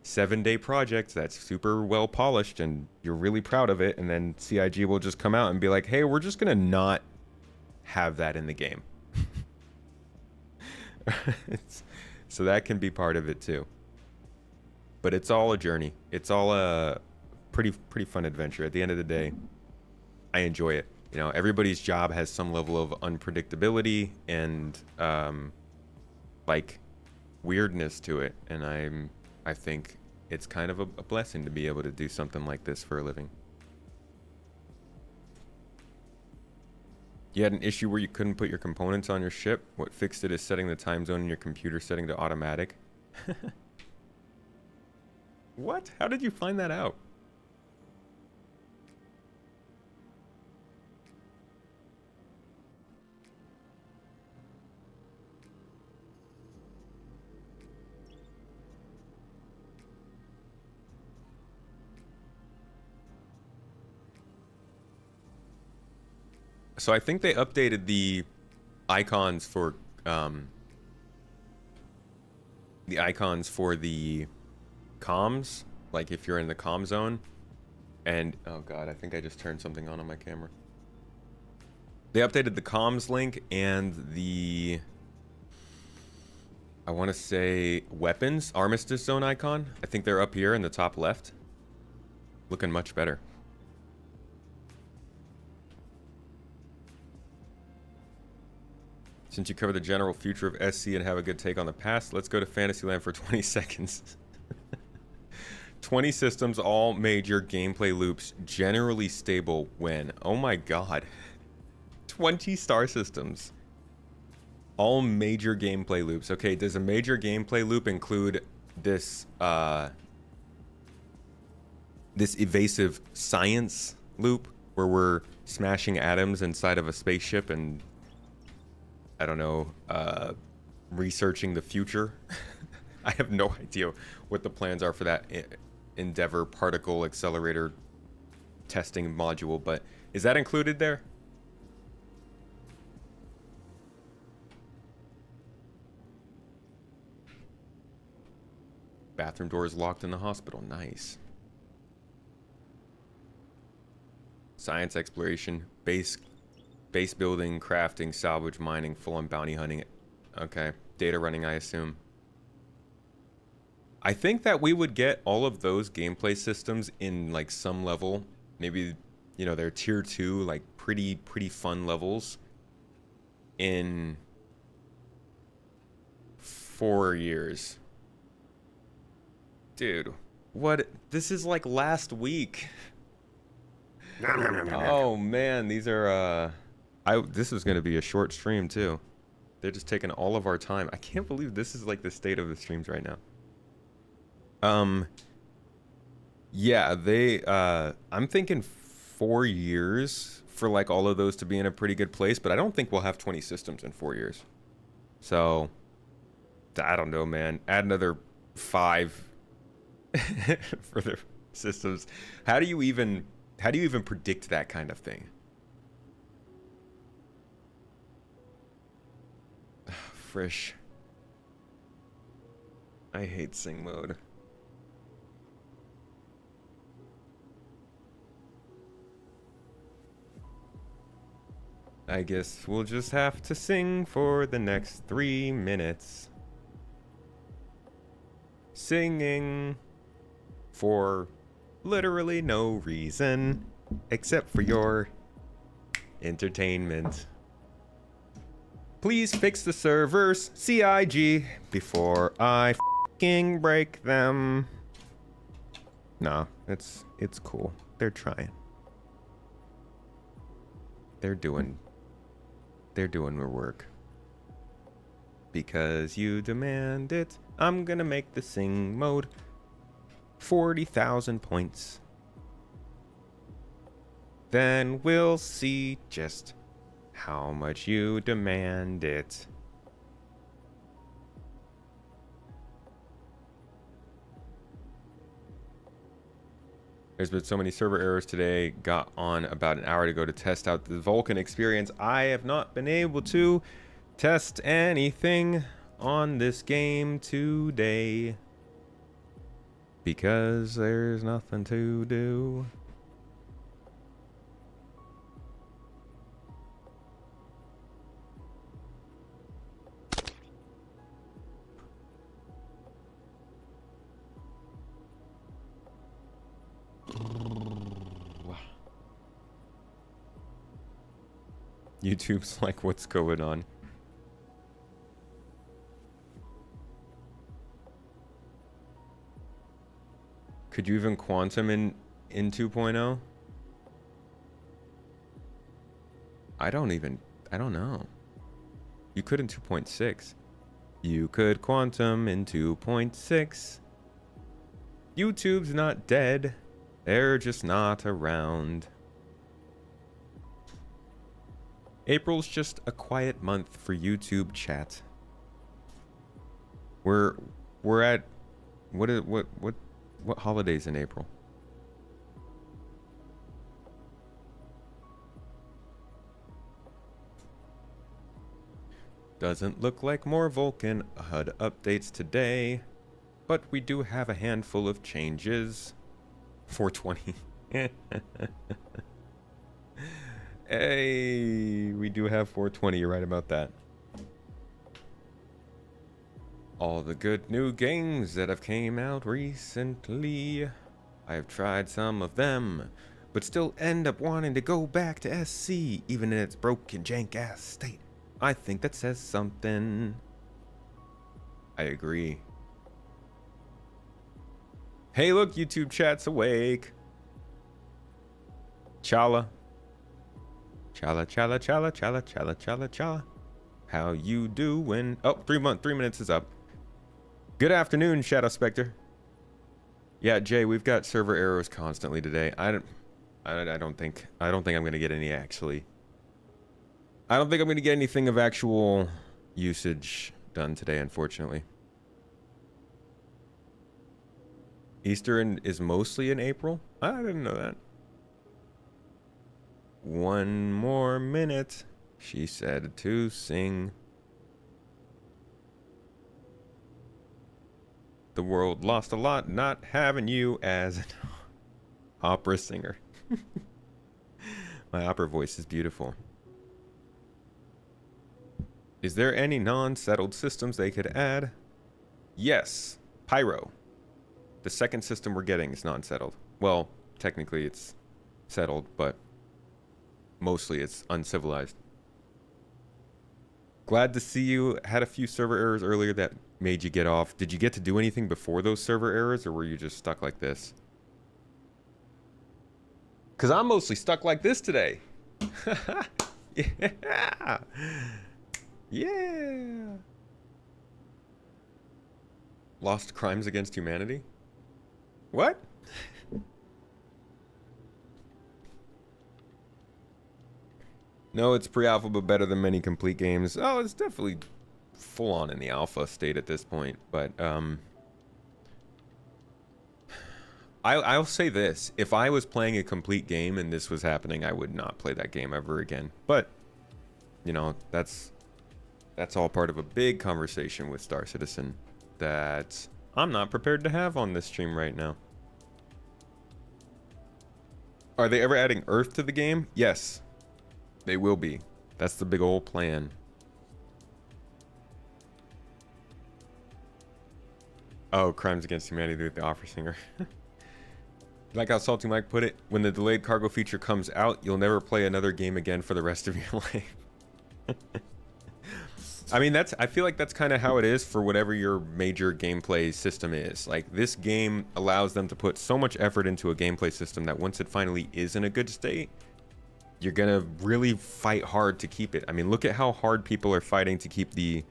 7-day project that's super well polished and you're really proud of it, and then CIG will just come out and be like, hey, we're just gonna not have that in the game. So that can be part of it too. But it's all a journey. It's all a pretty fun adventure. At the end of the day, I enjoy it. Everybody's job has some level of unpredictability and like weirdness to it, and I think it's kind of a blessing to be able to do something like this for a living. You had an issue where you couldn't put your components on your ship. What fixed it is setting the time zone in your computer setting to automatic. What? How did you find that out? So I think they updated the icons for the comms, like if you're in the comm zone. And oh god, I think I just turned something on my camera. They updated the comms link and the, I want to say, weapons armistice zone icon. I think they're up here in the top left, looking much better. Since you cover the general future of SC and have a good take on the past, let's go to Fantasyland for 20 seconds. 20 systems, all major gameplay loops, generally stable when. Oh my god. 20 star systems. All major gameplay loops. Okay, does a major gameplay loop include this this evasive science loop where we're smashing atoms inside of a spaceship and I don't know, researching the future? I have no idea what the plans are for that Endeavor particle accelerator testing module, but is that included there? Bathroom door is locked in the hospital. Nice. Science exploration, base building, crafting, salvage, mining, full-on bounty hunting. Okay, data running, I assume. I think that we would get all of those gameplay systems in like some level. Maybe, you know, they're tier 2, like pretty fun levels in 4 years. Dude, what? This is like last week. Oh man, these are this is gonna be a short stream too. They're just taking all of our time. I can't believe this is like the state of the streams right now. Yeah, I'm thinking 4 years for like all of those to be in a pretty good place, but I don't think we'll have 20 systems in 4 years. So I don't know, man. Add another 5 for the systems. How do you even predict that kind of thing? Frish. I hate sing mode. I guess we'll just have to sing for the next 3 minutes. Singing for literally no reason except for your entertainment. Please fix the servers, CIG, before I f***ing break them. Nah, it's cool. They're trying. They're doing their work. Because you demand it, I'm gonna make the sing mode 40,000 points. Then we'll see just how much you demand it. There's been so many server errors today. Got on about an hour ago to test out the Vulkan experience. I have not been able to test anything on this game today because there's nothing to do. YouTube's like, what's going on? Could you even quantum in 2.0? I don't know. You could in 2.6. You could quantum in 2.6. YouTube's not dead. They're just not around. April's just a quiet month for YouTube chat. We're at what holidays in April? Doesn't look like more Vulkan HUD updates today, but we do have a handful of changes. 420. Hey, we do have 420. You're right about that. All the good new games that have came out recently. I have tried some of them, but still end up wanting to go back to SC, even in its broken jank-ass state. I think that says something. I agree. Hey, look, YouTube chat's awake. Chala. Chala, chala, chala, chala, chala, chala, chala. How you doing? Oh, 3 minutes is up. Good afternoon, Shadow Spectre. Yeah, Jay, we've got server errors constantly today. I don't think I'm gonna get any actually. I don't think I'm gonna get anything of actual usage done today, unfortunately. Easter is mostly in April? I didn't know that. 1 more minute, she said to sing. The world lost a lot not having you as an opera singer. My opera voice is beautiful. Is there any non-settled systems they could add? Yes, Pyro. The second system we're getting is non-settled. Well, technically it's settled, but mostly it's uncivilized. Glad to see you had a few server errors earlier that made you get off. Did you get to do anything before those server errors, or were you just stuck like this? Because I'm mostly stuck like this today. Yeah. Yeah. Lost Crimes Against Humanity? What? No, it's pre-alpha, but better than many complete games. Oh, it's definitely full on in the alpha state at this point, but I'll say this: if I was playing a complete game and this was happening, I would not play that game ever again. But you know, that's all part of a big conversation with Star Citizen that I'm not prepared to have on this stream right now. Are they ever adding Earth to the game? Yes, they will be. That's the big old plan. Oh, Crimes Against Humanity with the opera singer. Like how Salty Mike put it, when the delayed cargo feature comes out, you'll never play another game again for the rest of your life. I mean, I feel like that's kind of how it is for whatever your major gameplay system is. Like, this game allows them to put so much effort into a gameplay system that once it finally is in a good state, you're gonna really fight hard to keep it. I mean, look at how hard people are fighting to keep the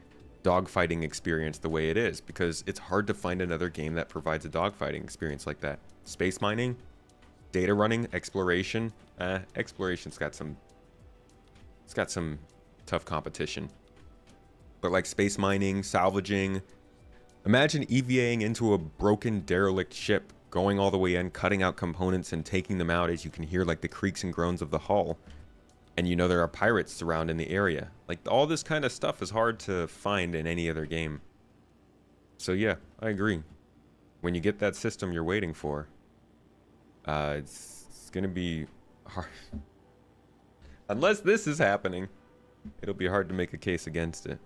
dogfighting experience the way it is, because it's hard to find another game that provides a dogfighting experience like that. Space mining, data running, exploration. Exploration's got some tough competition. But like space mining, salvaging, imagine EVAing into a broken derelict ship, going all the way in, cutting out components and taking them out as you can hear like the creaks and groans of the hull. And you know there are pirates surrounding the area. Like, all this kind of stuff is hard to find in any other game. So yeah, I agree. When you get that system you're waiting for, it's gonna be hard. Unless this is happening, it'll be hard to make a case against it.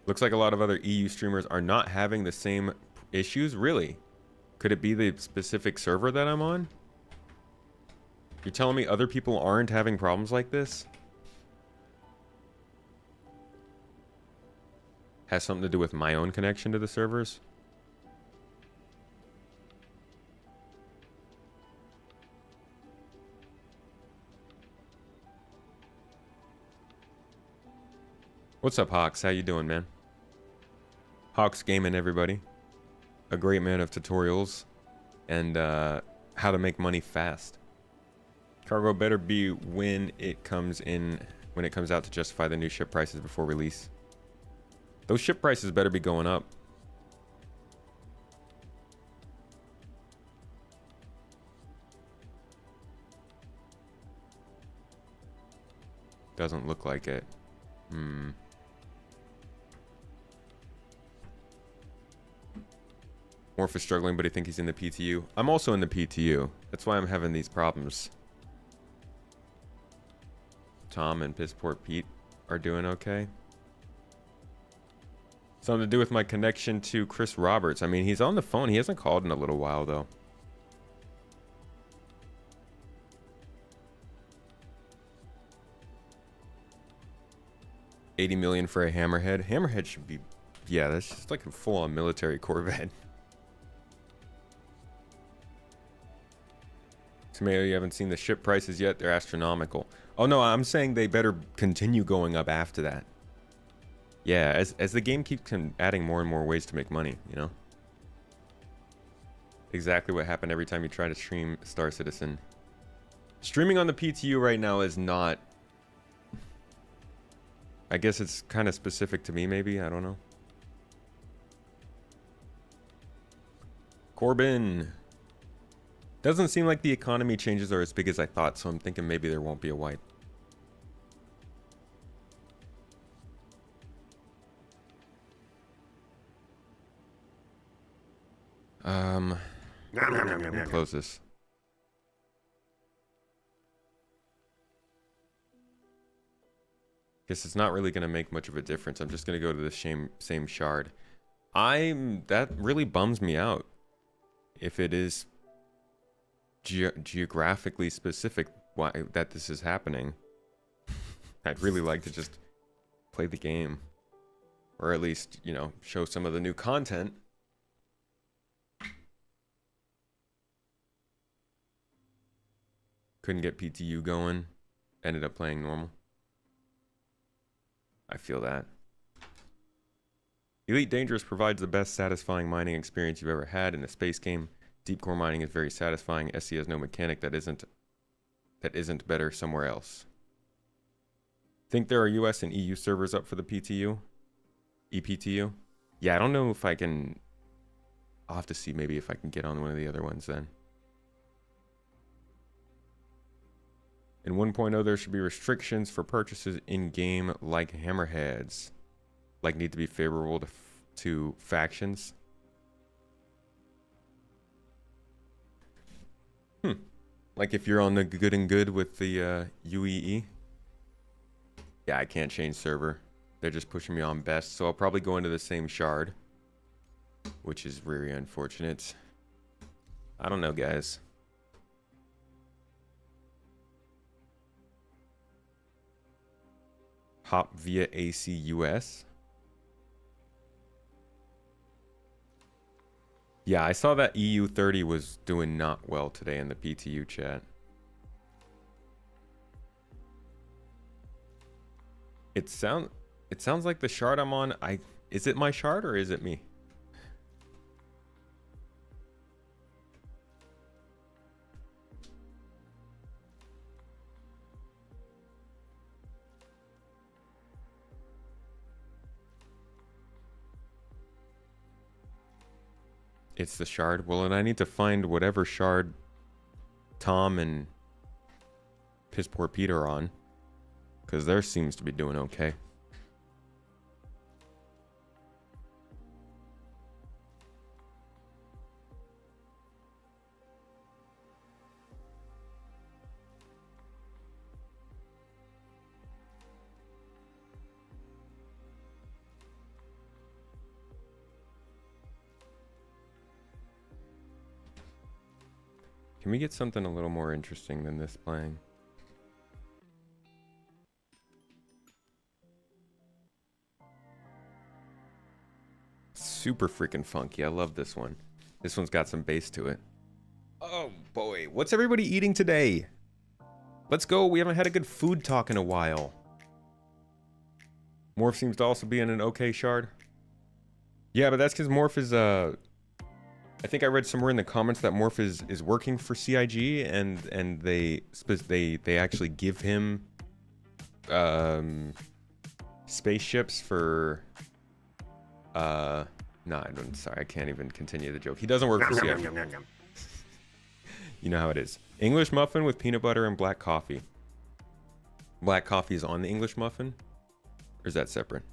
Looks like a lot of other EU streamers are not having the same issues. Really? Could it be the specific server that I'm on? You're telling me other people aren't having problems like this? Has something to do with my own connection to the servers? What's up, Hawks? How you doing, man? Hawks Gaming, everybody. A great man of tutorials and how to make money fast. Cargo better be when it comes out to justify the new ship prices before release. Those ship prices better be going up. Doesn't look like it. Morph is struggling, but I think he's in the PTU. I'm also in the PTU. That's why I'm having these problems. Tom and Pissport Pete are doing okay. Something to do with my connection to Chris Roberts. I mean, he's on the phone. He hasn't called in a little while, though. $80 million for a Hammerhead. Hammerhead should be Yeah, that's just like a full-on military Corvette. Tomato, you haven't seen the ship prices yet? They're astronomical. Oh no, I'm saying they better continue going up after that. Yeah, as the game keeps adding more and more ways to make money, you know? Exactly what happened every time you try to stream Star Citizen. Streaming on the PTU right now is not... I guess it's kind of specific to me, maybe? I don't know. Corbin. Doesn't seem like the economy changes are as big as I thought, so I'm thinking maybe there won't be a wipe. Let me close this. Guess it's not really going to make much of a difference. I'm just going to go to the same shard. That really bums me out. If it is geographically specific why that this is happening. I'd really like to just play the game. Or at least, you know, show some of the new content. Couldn't get PTU going. Ended up playing normal. I feel that. Elite Dangerous provides the best satisfying mining experience you've ever had in a space game. Deep core mining is very satisfying. SC has no mechanic that isn't better somewhere else. Think there are US and EU servers up for the PTU? EPTU? Yeah, I don't know if I can... I'll have to see maybe if I can get on one of the other ones then. In 1.0, there should be restrictions for purchases in-game like hammerheads. Like need to be favorable to factions. Like if you're on the good and good with the UEE. Yeah, I can't change server. They're just pushing me on best, so I'll probably go into the same shard. Which is really unfortunate. I don't know, guys. Hop via ACUS. Yeah, I saw that EU30 was doing not well today in the PTU chat. It sounds like the shard I'm on, is it my shard or is it me? It's the shard. Well, and I need to find whatever shard Tom and Piss Poor Pete are on. Because theirs seems to be doing okay. Can we get something a little more interesting than this playing? Super freaking funky. I love this one. This one's got some bass to it. Oh boy. What's everybody eating today? Let's go. We haven't had a good food talk in a while. Morph seems to also be in an okay shard. Yeah, but that's because Morph is I think I read somewhere in the comments that Morph is working for CIG and they actually give him spaceships for no, I'm sorry, I can't even continue the joke. He doesn't work for CIG. You know how it is. English muffin with peanut butter and black coffee. Black coffee is on the English muffin? Or is that separate?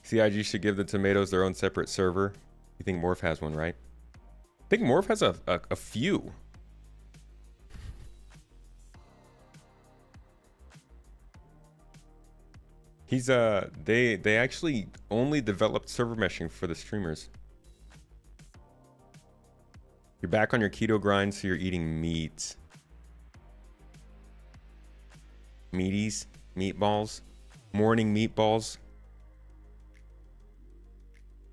CIG should give the tomatoes their own separate server. You think Morph has one, right? I think Morph has a few. He's they actually only developed server meshing for the streamers. You're back on your keto grind, so you're eating meat. Meaties, meatballs. Morning meatballs.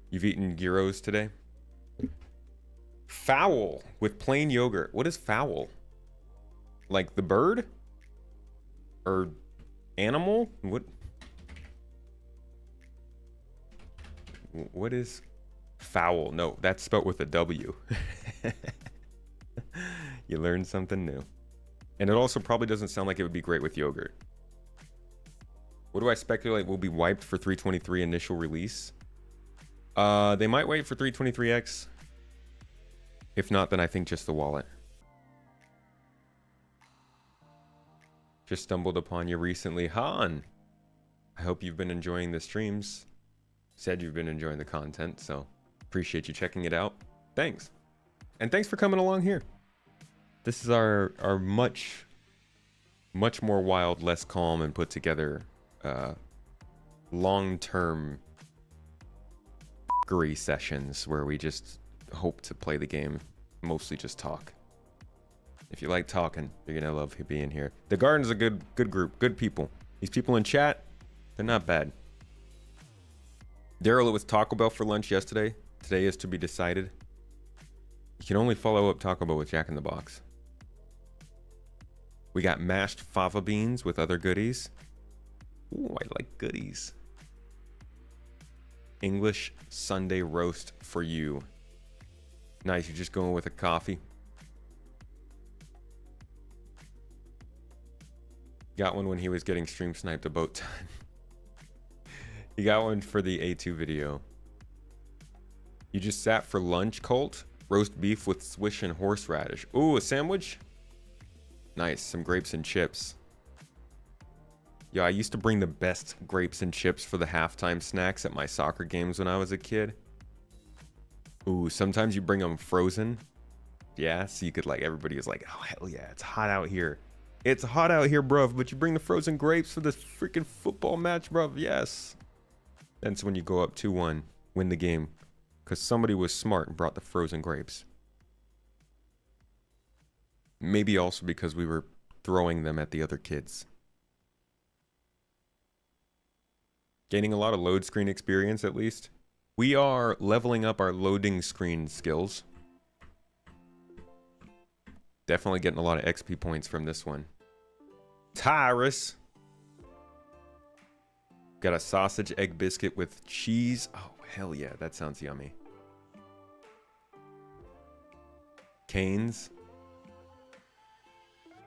You've eaten gyros today? Fowl with plain yogurt. What is fowl? Like the bird? Or animal? What is fowl? No, that's spelled with a W. You learned something new. And it also probably doesn't sound like it would be great with yogurt. What do I speculate will be wiped for 323 initial release? They might wait for 323X. If not, then I think just the wallet. Just stumbled upon you recently. Han! I hope you've been enjoying the streams. Said you've been enjoying the content, so appreciate you checking it out. Thanks. And thanks for coming along here. This is our much more wild, less calm, and put together long-term sessions where we just hope to play the game, mostly just talk. If you like talking, you're gonna love being here. The Garden's a good group, good people. These people in chat, they're not bad. Daryl, it was Taco Bell for lunch yesterday. Today is to be decided. You can only follow up Taco Bell with Jack in the Box. We got mashed fava beans with other goodies. Ooh, I like goodies. English Sunday roast for you. Nice, you're just going with a coffee. Got one when he was getting stream sniped about time. He got one for the A2 video. You just sat for lunch, Colt? Roast beef with swish and horseradish. Ooh, a sandwich? Nice, some grapes and chips. Yeah, I used to bring the best grapes and chips for the halftime snacks at my soccer games when I was a kid. Ooh, sometimes you bring them frozen. Yeah, so you could like, everybody is like, oh hell yeah, it's hot out here. It's hot out here, bruv, but you bring the frozen grapes for this freaking football match, bruv, yes. That's when you go up 2-1, win the game. Because somebody was smart and brought the frozen grapes. Maybe also because we were throwing them at the other kids. Gaining a lot of load screen experience, at least. We are leveling up our loading screen skills. Definitely getting a lot of XP points from this one. Tyrus. Got a sausage egg biscuit with cheese. Oh, hell yeah. That sounds yummy. Cane's.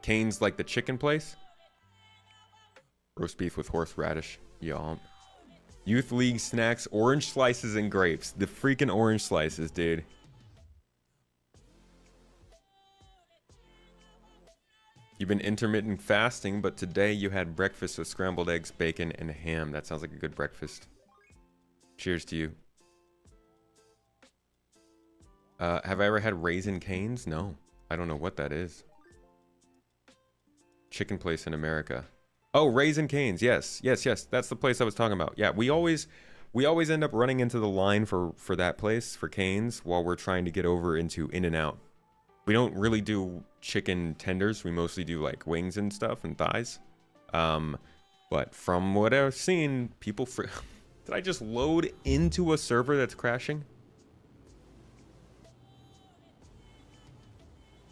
Cane's like the chicken place. Roast beef with horseradish. Yum. Youth League snacks, orange slices and grapes. The freaking orange slices, dude. You've been intermittent fasting, but today you had breakfast with scrambled eggs, bacon, and ham. That sounds like a good breakfast. Cheers to you. Have I ever had Raisin Canes? No. I don't know what that is. Chicken place in America. Oh, Raisin Canes. Yes. That's the place I was talking about. Yeah, we always end up running into the line for that place, for Canes, while we're trying to get over into In-N-Out. We don't really do chicken tenders. We mostly do like wings and stuff and thighs. But from what I've seen, people... Did I just load into a server that's crashing?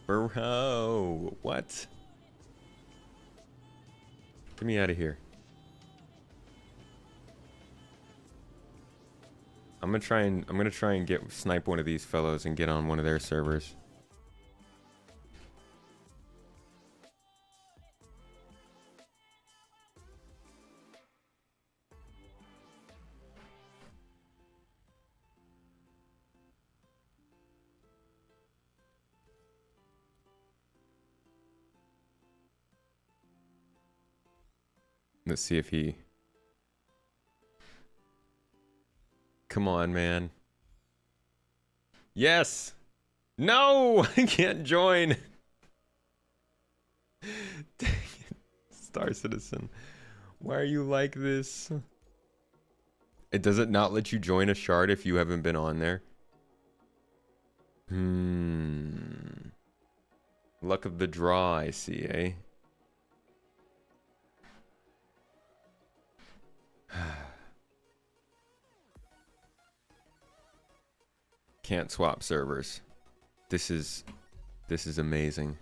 Bro, what? Get me out of here. I'm gonna try and get snipe one of these fellows and get on one of their servers. Let's see if he... Come on, man. Yes! No! I can't join! Dang it. Star Citizen. Why are you like this? Does it not let you join a shard if you haven't been on there? Luck of the draw, I see, eh? Can't swap servers. This is amazing.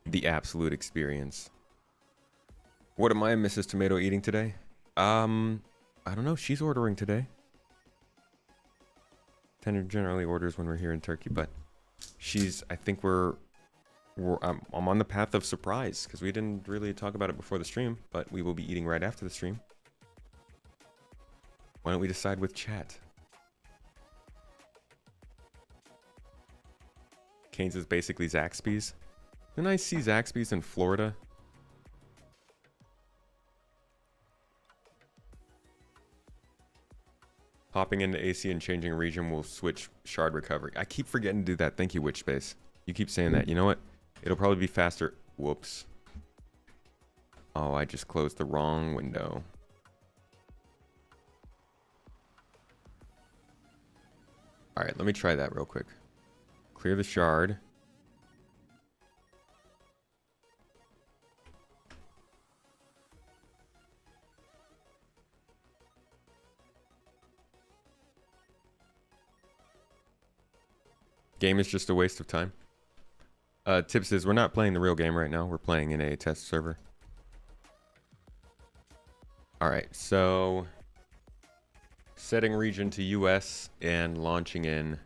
The absolute experience. What am I and Mrs. Tomato eating today? I don't know. She's ordering today. Tender generally orders when we're here in Turkey, but I think I'm on the path of surprise because we didn't really talk about it before the stream, but we will be eating right after the stream. Why don't we decide with chat? Canes is basically Zaxby's. Didn't I see Zaxby's in Florida? Hopping into AC and changing region will switch shard recovery. I keep forgetting to do that. Thank you, Witchspace. You keep saying that. You know what? It'll probably be faster. Whoops. Oh, I just closed the wrong window. All right, let me try that real quick. Clear the shard. Game is just a waste of time. Tips is we're not playing the real game right now. We're playing in a test server. All right, so setting region to US and launching in.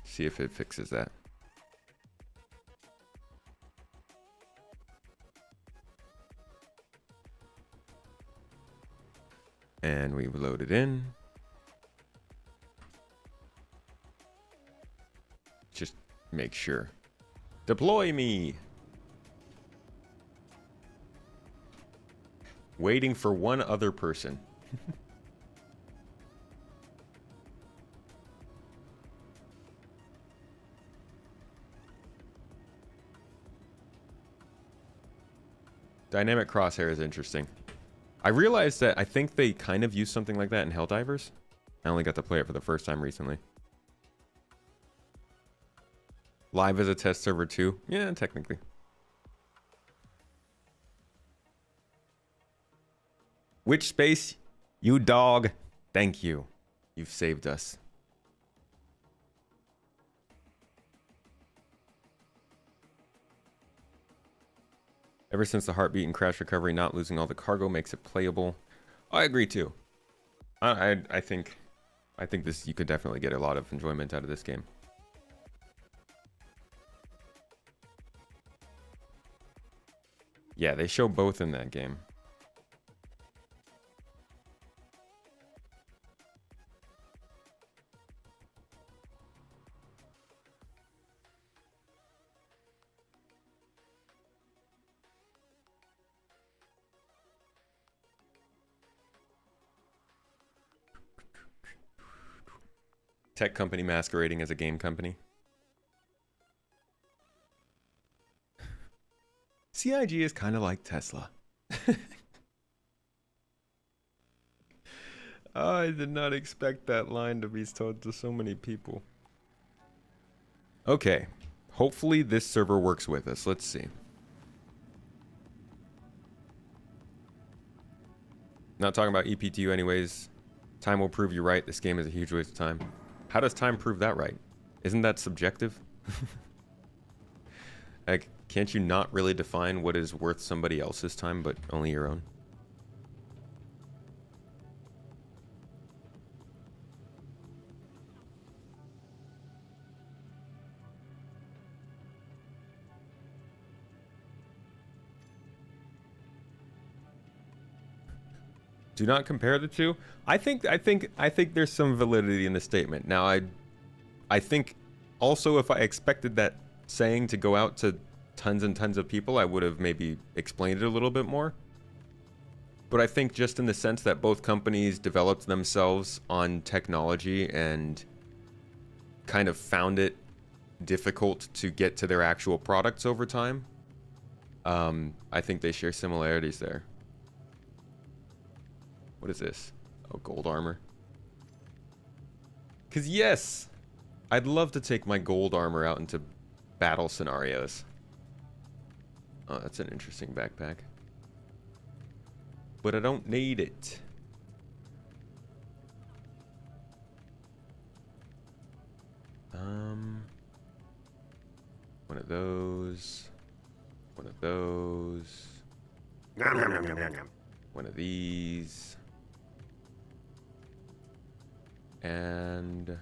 See if it fixes that. And we load it in. Just make sure. Deploy me. Waiting for one other person. Dynamic crosshair is interesting. I realized that I think they kind of use something like that in Helldivers. I only got to play it for the first time recently. Live as a test server too? Yeah, technically. Which space? You dog. Thank you. You've saved us. Ever since the heartbeat and crash recovery, not losing all the cargo makes it playable. I agree too. I think this, you could definitely get a lot of enjoyment out of this game. Yeah, they show both in that game. Tech company masquerading as a game company. CIG is kind of like Tesla. I did not expect that line to be told to so many people. Okay. Hopefully this server works with us. Let's see. Not talking about EPTU anyways. Time will prove you right. This game is a huge waste of time. How does time prove that right? Isn't that subjective? Like, can't you not really define what is worth somebody else's time, but only your own? Do not compare the two. I think there's some validity in the statement. Now, I think also if I expected that saying to go out to tons and tons of people, I would have maybe explained it a little bit more. But I think just in the sense that both companies developed themselves on technology and kind of found it difficult to get to their actual products over time, I think they share similarities there. What is this? Oh, gold armor. Because yes, I'd love to take my gold armor out into battle scenarios. Oh, that's an interesting backpack. But I don't need it. One of those. One of those. One of these. And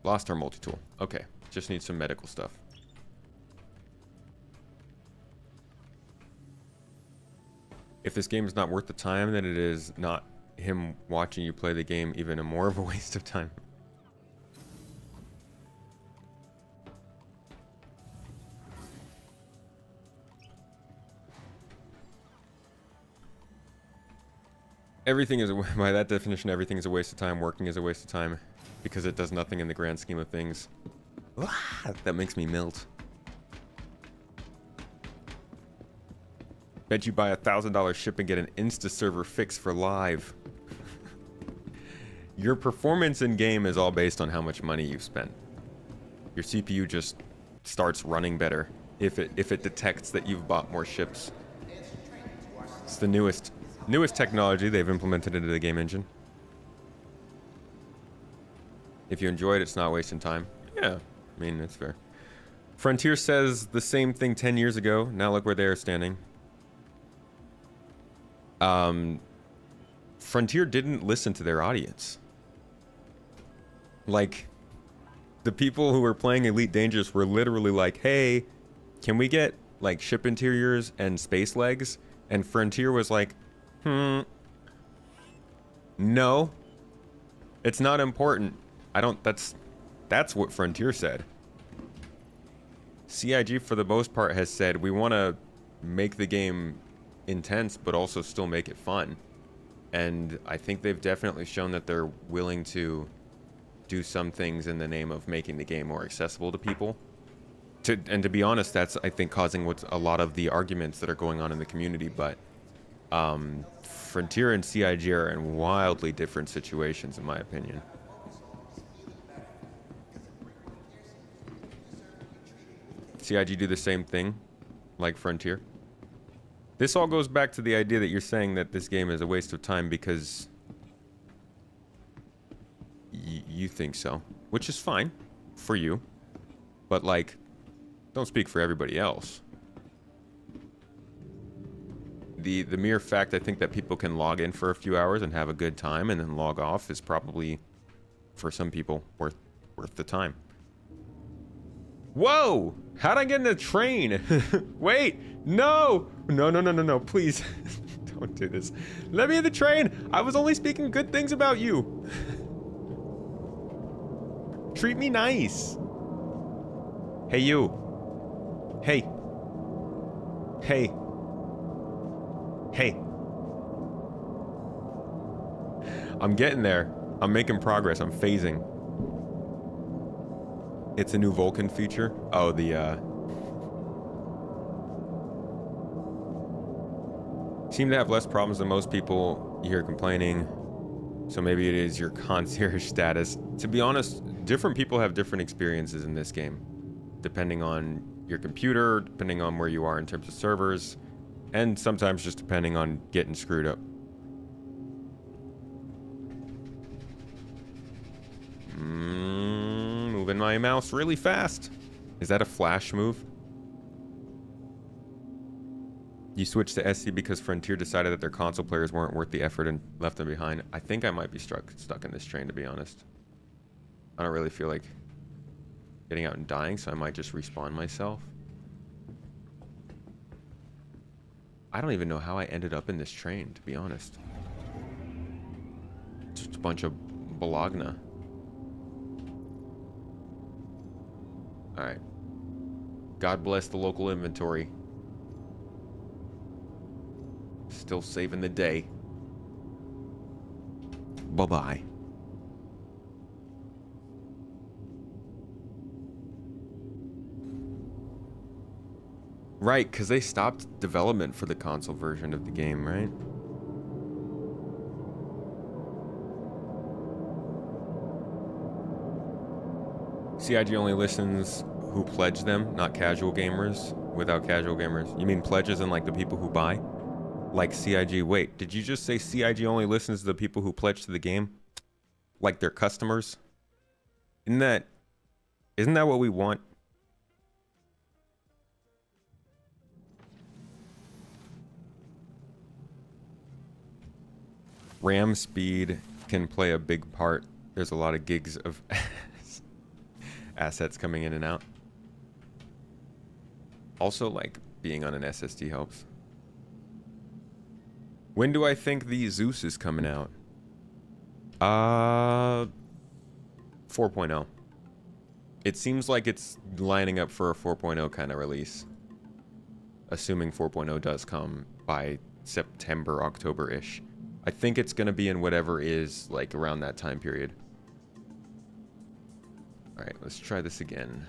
lost our multi-tool. Okay, just need some medical stuff. If this game is not worth the time, then it is not him watching you play the game even more of a waste of time. Everything is, by that definition, everything is a waste of time. Working is a waste of time because it does nothing in the grand scheme of things. That makes me melt. Bet you buy a $1,000 ship and get an Insta server fix for live. Your performance in game is all based on how much money you've spent. Your CPU just starts running better if it detects that you've bought more ships. It's the newest technology they've implemented into the game engine. If you enjoy it, it's not wasting time. Yeah, I mean, it's fair. Frontier says the same thing 10 years ago. Now look where they are standing. Frontier didn't listen to their audience. Like, the people who were playing Elite Dangerous were literally like, hey, can we get, like, ship interiors and space legs? And Frontier was like, no, it's not important. That's what Frontier said. CIG, for the most part, has said, we want to make the game intense, but also still make it fun. And I think they've definitely shown that they're willing to do some things in the name of making the game more accessible to people. And to be honest, that's, I think, causing what's a lot of the arguments that are going on in the community. But Frontier and CIG are in wildly different situations, in my opinion. CIG do the same thing, like Frontier. This all goes back to the idea that you're saying that this game is a waste of time because you think so, which is fine for you, but like, don't speak for everybody else. The mere fact, I think, that people can log in for a few hours and have a good time and then log off is probably, for some people, worth the time. Whoa! How'd I get in a train? Wait! No! No, please. Don't do this. Let me in the train! I was only speaking good things about you. Treat me nice. Hey, you. Hey. Hey. Hey. I'm getting there. I'm making progress. I'm phasing. It's a new Vulcan feature. Oh, seem to have less problems than most people you hear complaining. So maybe it is your concierge status. To be honest, different people have different experiences in this game, depending on your computer, depending on where you are in terms of servers, and sometimes just depending on getting screwed up. Moving my mouse really fast. Is that a flash move? You switched to SC because Frontier decided that their console players weren't worth the effort and left them behind. I think I might be stuck in this train, to be honest. I don't really feel like getting out and dying, so I might just respawn myself. I don't even know how I ended up in this train, to be honest. Just a bunch of Bologna. Alright. God bless the local inventory. Still saving the day. Bye-bye. Right, because they stopped development for the console version of the game, right? CIG only listens who pledge them, not casual gamers. Without casual gamers. You mean pledges and like the people who buy? Like CIG. Wait, did you just say CIG only listens to the people who pledge to the game? Like their customers? Isn't that what we want? RAM speed can play a big part. There's a lot of gigs of assets coming in and out. Also, like, being on an SSD helps. When do I think the Zeus is coming out? 4.0. It seems like it's lining up for a 4.0 kind of release. Assuming 4.0 does come by September, October-ish. I think it's going to be in whatever is, like, around that time period. Alright, let's try this again.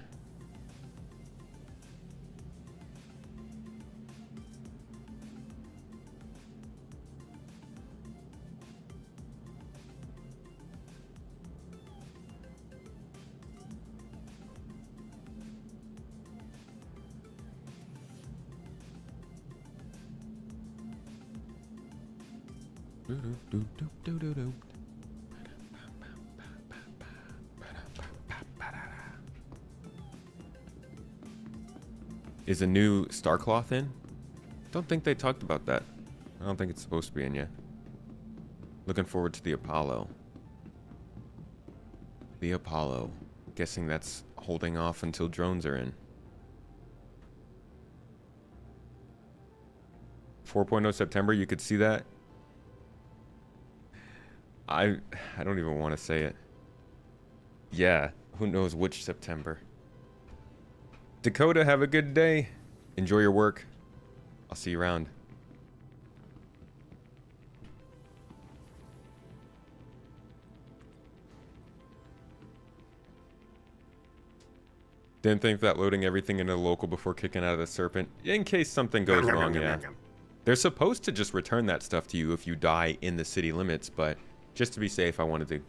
Is a new Starcloth in? Don't think they talked about that. I don't think it's supposed to be in yet. Looking forward to the Apollo. The Apollo. Guessing that's holding off until drones are in. 4.0 September, you could see that. I don't even want to say it. Yeah, who knows which September. Dakota, have a good day. Enjoy your work. I'll see you around. Didn't think that loading everything into the local before kicking out of the Serpent. In case something goes wrong, yeah. They're supposed to just return that stuff to you if you die in the city limits, but just to be safe, I wanted to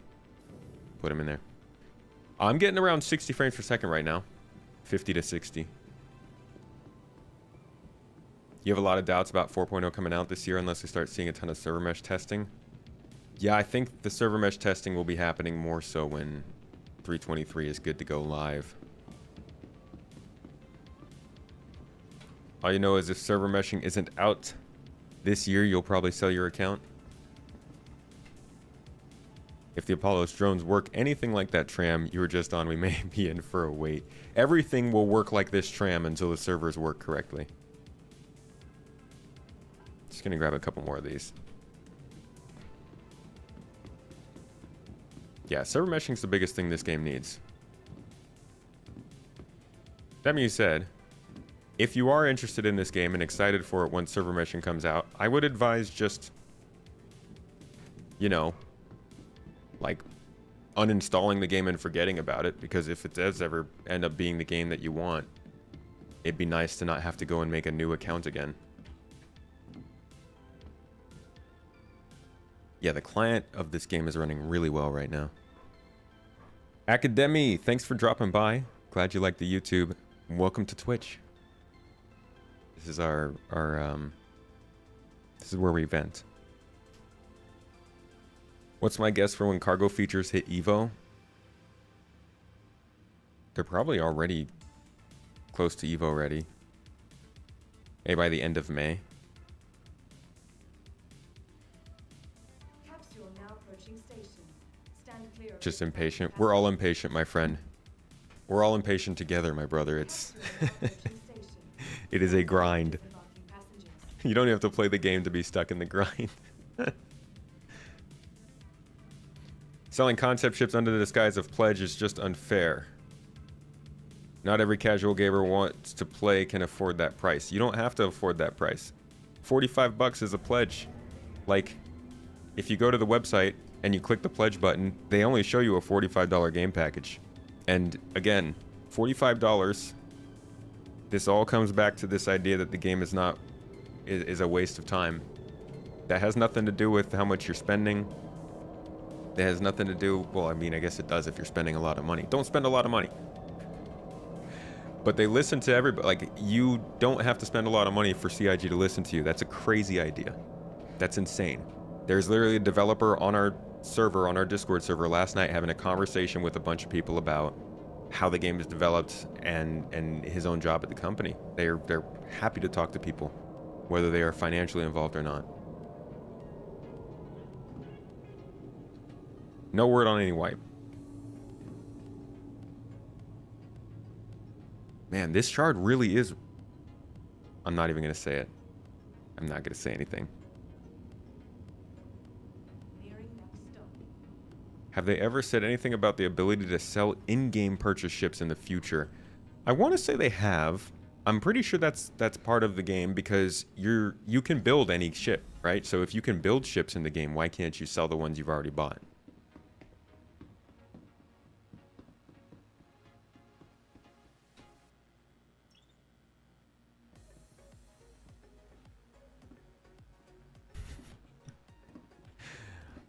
put them in there. I'm getting around 60 frames per second right now. 50 to 60. You have a lot of doubts about 4.0 coming out this year unless we start seeing a ton of server mesh testing. Yeah, I think the server mesh testing will be happening more so when 323 is good to go live. All you know is if server meshing isn't out this year, you'll probably sell your account. If the Apollo's drones work anything like that tram you were just on, we may be in for a wait. Everything will work like this tram until the servers work correctly. Just gonna grab a couple more of these. Yeah, server meshing's the biggest thing this game needs. That being said, if you are interested in this game and excited for it when server meshing comes out, I would advise just, you know, like uninstalling the game and forgetting about it, because if it does ever end up being the game that you want, it'd be nice to not have to go and make a new account again. Yeah, the client of this game is running really well right now. Academy, thanks for dropping by. Glad you like the YouTube. Welcome to Twitch. This is our this is where we vent. What's my guess for when cargo features hit Evo? They're probably already close to Evo ready. Maybe by the end of May. Capsule now approaching station. Stand clear. Just impatient. We're all impatient, my friend. We're all impatient together, my brother. It's it is a grind. You don't have to play the game to be stuck in the grind. Selling concept ships under the disguise of pledge is just unfair. Not every casual gamer wants to play can afford that price. You don't have to afford that price. 45 bucks is a pledge. Like, if you go to the website and you click the pledge button, they only show you a $45 game package. And again, $45. This all comes back to this idea that the game is a waste of time. That has nothing to do with how much you're spending. It has nothing to do, well, I mean, I guess it does if you're spending a lot of money. Don't spend a lot of money. But they listen to everybody. Like, you don't have to spend a lot of money for CIG to listen to you. That's a crazy idea. That's insane. There's literally a developer on our server, on our Discord server last night, having a conversation with a bunch of people about how the game is developed and his own job at the company. They're happy to talk to people, whether they are financially involved or not. No word on any wipe. Man, this shard really is... I'm not even going to say it. I'm not going to say anything. Nearing next stop. Have they ever said anything about the ability to sell in-game purchase ships in the future? I want to say they have. I'm pretty sure that's part of the game because you can build any ship, right? So if you can build ships in the game, why can't you sell the ones you've already bought?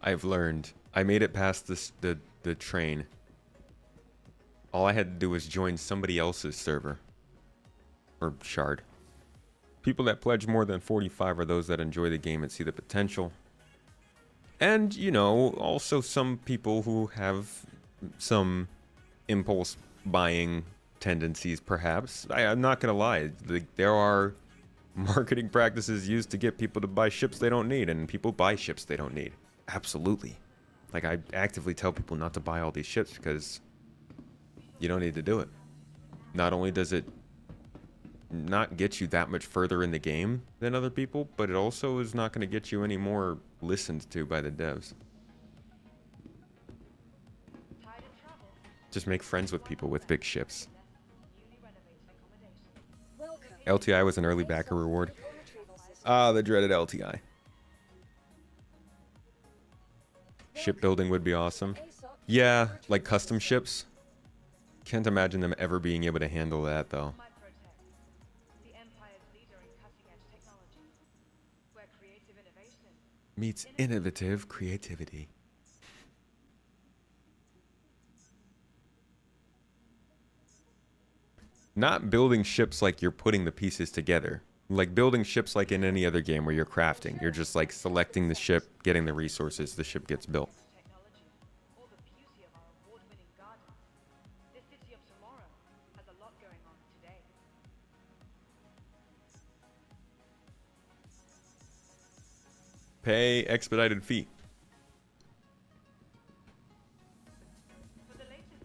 I've learned. I made it past the train. All I had to do was join somebody else's server. Or shard. People that pledge more than 45 are those that enjoy the game and see the potential. And, you know, also some people who have some impulse buying tendencies, perhaps. I'm not going to lie. There are marketing practices used to get people to buy ships they don't need, and people buy ships they don't need. Absolutely. Like, I actively tell people not to buy all these ships because you don't need to do it. Not only does it not get you that much further in the game than other people, but it also is not going to get you any more listened to by the devs. Just make friends with people with big ships. LTI was an early backer reward. Ah, the dreaded LTI. Shipbuilding would be awesome. Yeah, like custom ships. Can't imagine them ever being able to handle that, though. Meets innovative creativity. Not building ships like you're putting the pieces together. Like building ships like in any other game where you're crafting. You're just like selecting the ship, getting the resources, the ship gets built. Pay expedited fee.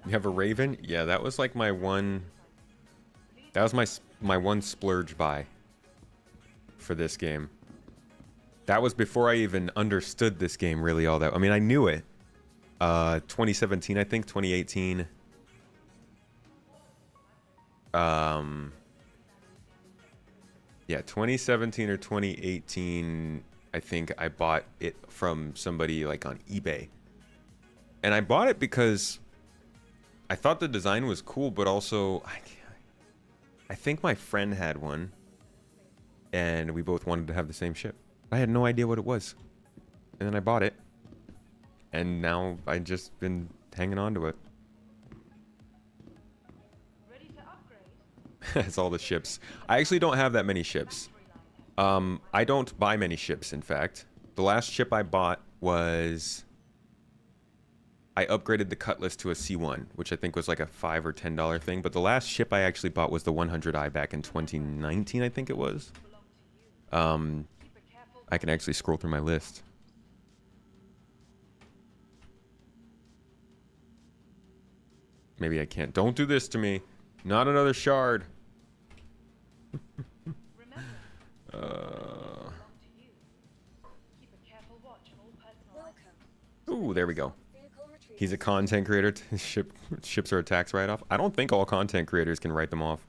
You have a Raven? Yeah, that was like my one... That was my one splurge buy for this game. That was before I even understood this game really all that. I mean, I knew it. 2017, I think, 2018. Yeah, 2017 or 2018, I think I bought it from somebody like on eBay. And I bought it because I thought the design was cool, but also I think my friend had one and we both wanted to have the same ship. I had no idea what it was. And then I bought it. And now I've just been hanging on to it. That's all the ships. I actually don't have that many ships. I don't buy many ships, in fact. The last ship I bought was... I upgraded the Cutlass to a C1, which I think was like a $5 or $10 thing. But the last ship I actually bought was the 100i back in 2019, I think it was. I can actually scroll through my list. Maybe I can't. Don't do this to me. Not another shard. Ooh, there we go. He's a content creator. Ships are a tax write-off. I don't think all content creators can write them off.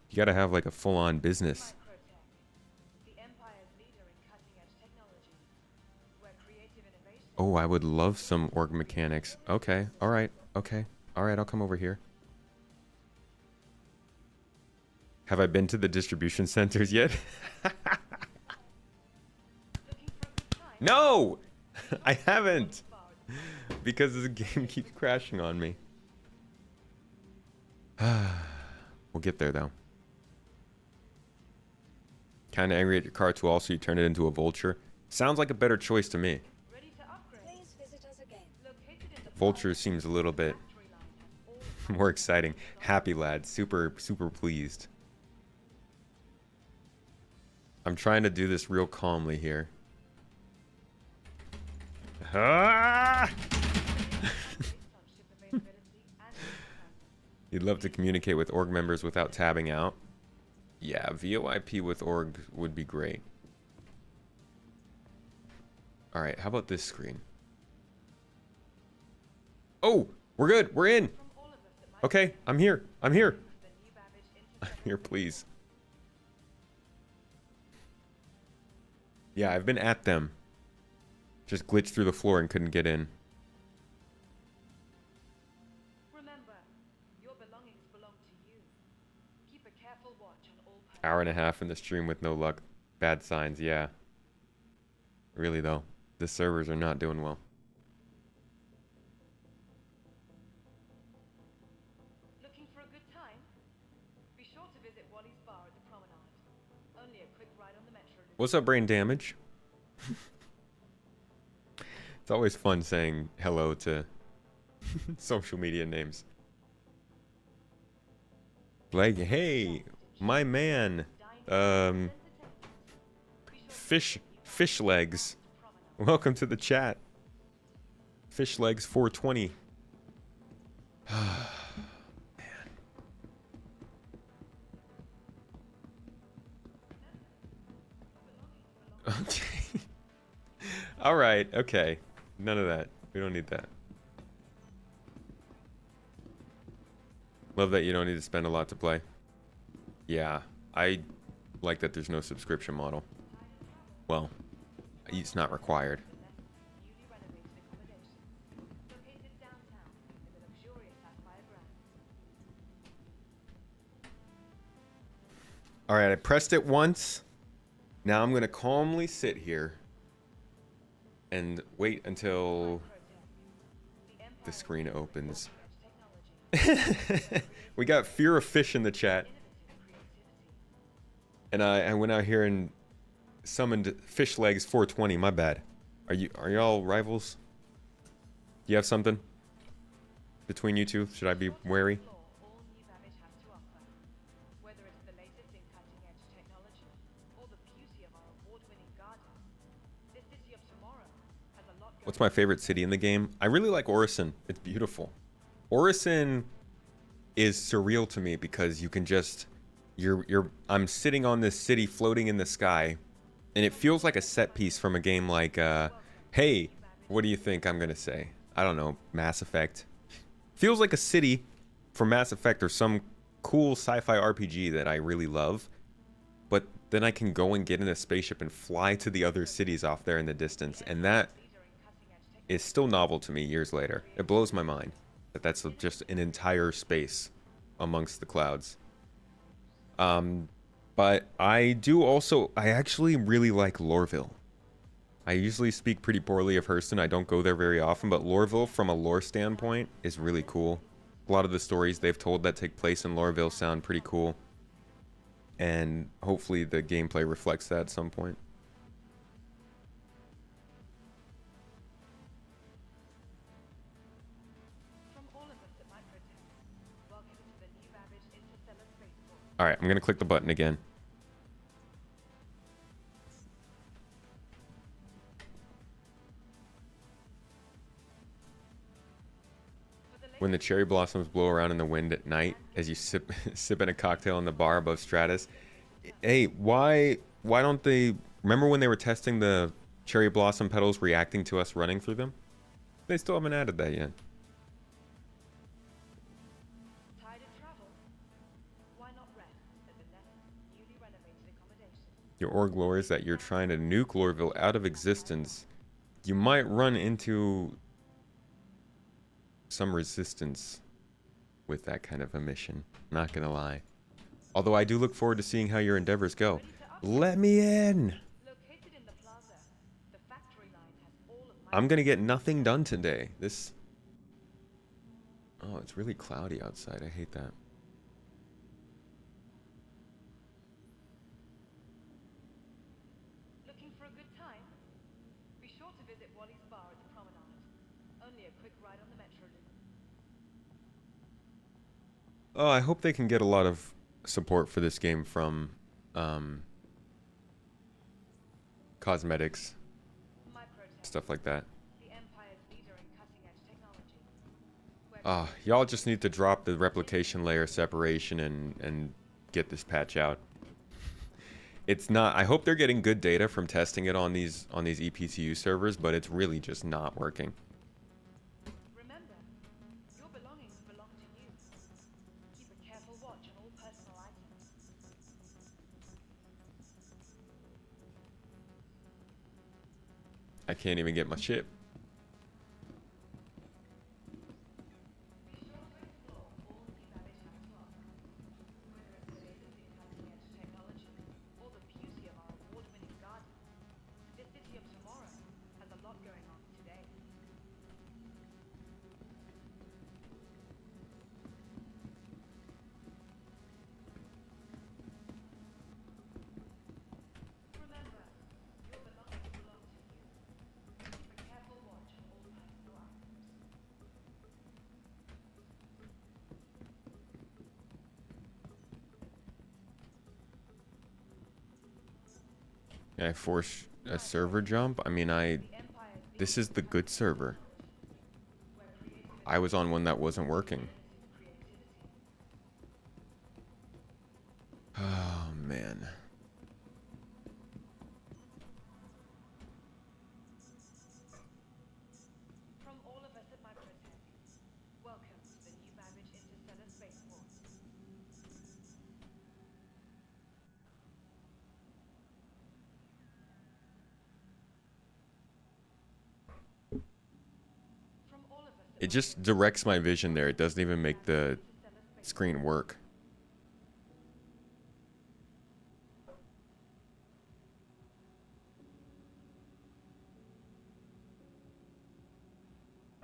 You gotta have like a full-on business. Oh, I would love some org mechanics. Okay, alright, okay. Alright, I'll come over here. Have I been to the distribution centers yet? No! I haven't! Because this game keeps crashing on me. We'll get there, though. Kinda angry at your car too, also you turn it into a vulture. Sounds like a better choice to me. Vulture seems a little bit more exciting. Happy lad, super pleased. I'm trying to do this real calmly here. Ah! You'd love to communicate with org members without tabbing out. Yeah, VoIP with org would be great. All right, how about this screen? Oh, we're good. We're in. Okay, I'm here. I'm here. I'm here, please. Yeah, I've been at them. Just glitched through the floor and couldn't get in. Remember, your belongings belong to you. Keep a careful watch on all persons. Hour and a half in the stream with no luck. Bad signs, yeah. Really though, the servers are not doing well. Looking for a good time? Be sure to visit Wally's bar at the promenade. Only a quick ride on the metro. What's up, Brain Damage? It's always fun saying hello to social media names. Like, hey, my man, fish legs. Welcome to the chat. Fish legs 420. Okay. All right. Okay. None of that. We don't need that. Love that you don't need to spend a lot to play. Yeah. I like that there's no subscription model. Well, it's not required. Newly renovated accommodation. Located downtown in the luxurious Sci-Fi brand. All right. I pressed it once. Now I'm going to calmly sit here and wait until the screen opens. We got Fear of Fish in the chat. And I went out here and summoned Fish Legs 420. My bad. Are y'all rivals? Do you have something between you two? Should I be wary? All New Babbage has to offer. Whether it's the latest in cutting-edge technology or the beauty of our award-winning gardens, this city of tomorrow has a lot going. What's my favorite city in the game? I really like Orison. It's beautiful. Orison is surreal to me because you can just I'm sitting on this city floating in the sky, and it feels like a set piece from a game like hey, what do you think I'm gonna say? I don't know, Mass Effect. Feels like a city from Mass Effect or some cool sci-fi RPG that I really love. But then I can go and get in a spaceship and fly to the other cities off there in the distance, and that is still novel to me years later. It blows my mind that that's just an entire space amongst the clouds. But I actually really like Lorville. I usually speak pretty poorly of Hurston. I don't go there very often, but Lorville, from a lore standpoint, is really cool. A lot of the stories they've told that take place in Lorville sound pretty cool. And hopefully the gameplay reflects that at some point. From all of us at Microtech, welcome to the New Babbage Interstellar Spaceport. All right, I'm going to click the button again. When the cherry blossoms blow around in the wind at night as you sipping a cocktail in the bar above Stratus. Hey, why don't they... Remember when they were testing the cherry blossom petals reacting to us running through them? They still haven't added that yet. Tired of travel? Why not rest at the next newly renovated accommodation? Your org lore is that you're trying to nuke Lorville out of existence. You might run into some resistance with that kind of a mission. Not gonna lie. Although I do look forward to seeing how your endeavors go. Let me in! Located in the plaza, the factory line has all of my... I'm gonna get nothing done today. This... Oh, it's really cloudy outside. I hate that. Looking for a good time? Be sure to visit Wally's bar at the promenade. Only a quick ride on the metro Oh, I hope they can get a lot of support for this game from cosmetics, Microtech, stuff like that. the Empire's leader in cutting-edge technology. Y'all just need to drop the replication layer separation and get this patch out. It's not. I hope they're getting good data from testing it on these EPTU servers, but it's really just not working. Remember, your belongings belong to you. Keep a careful watch on all personal items. I can't even get my ship. Be sure to explore all new Babbage has to offer. Whether it's the latest in cutting-edge technology or the beauty of our award-winning gardens, this city of tomorrow has a lot going on today. Remember, your belongings belong to you. Keep a careful watch on all personal items. Can I force a server jump? I mean, The Empire's this is the good server. I was on one that wasn't working. Oh, man. From all of us at Microtech, welcome to the new Babbage Interstellar Spaceport. From all of us at It just directs my vision there. It doesn't even make the screen work.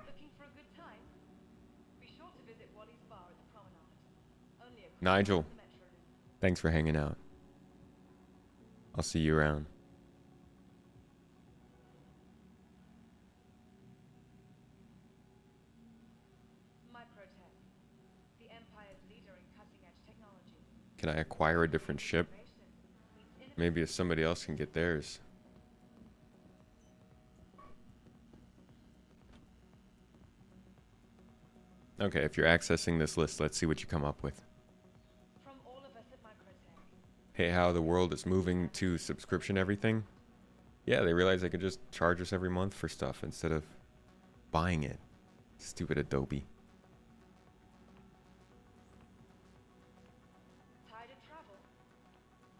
Looking for a good time? Be sure to visit Wally's bar at the promenade. Only across Nigel, the metro loop. thanks for hanging out. I'll see you around. Microtech, the Empire's leader in cutting-edge technology. Can I acquire a different ship? Innovation meets Maybe if somebody else can get theirs. Okay, if you're accessing this list, let's see what you come up with. From all of us at Microtech, Hey, how the world is moving to subscription everything. Yeah, they realized they could just charge us every month for stuff instead of buying it. Stupid Adobe. tired of travel?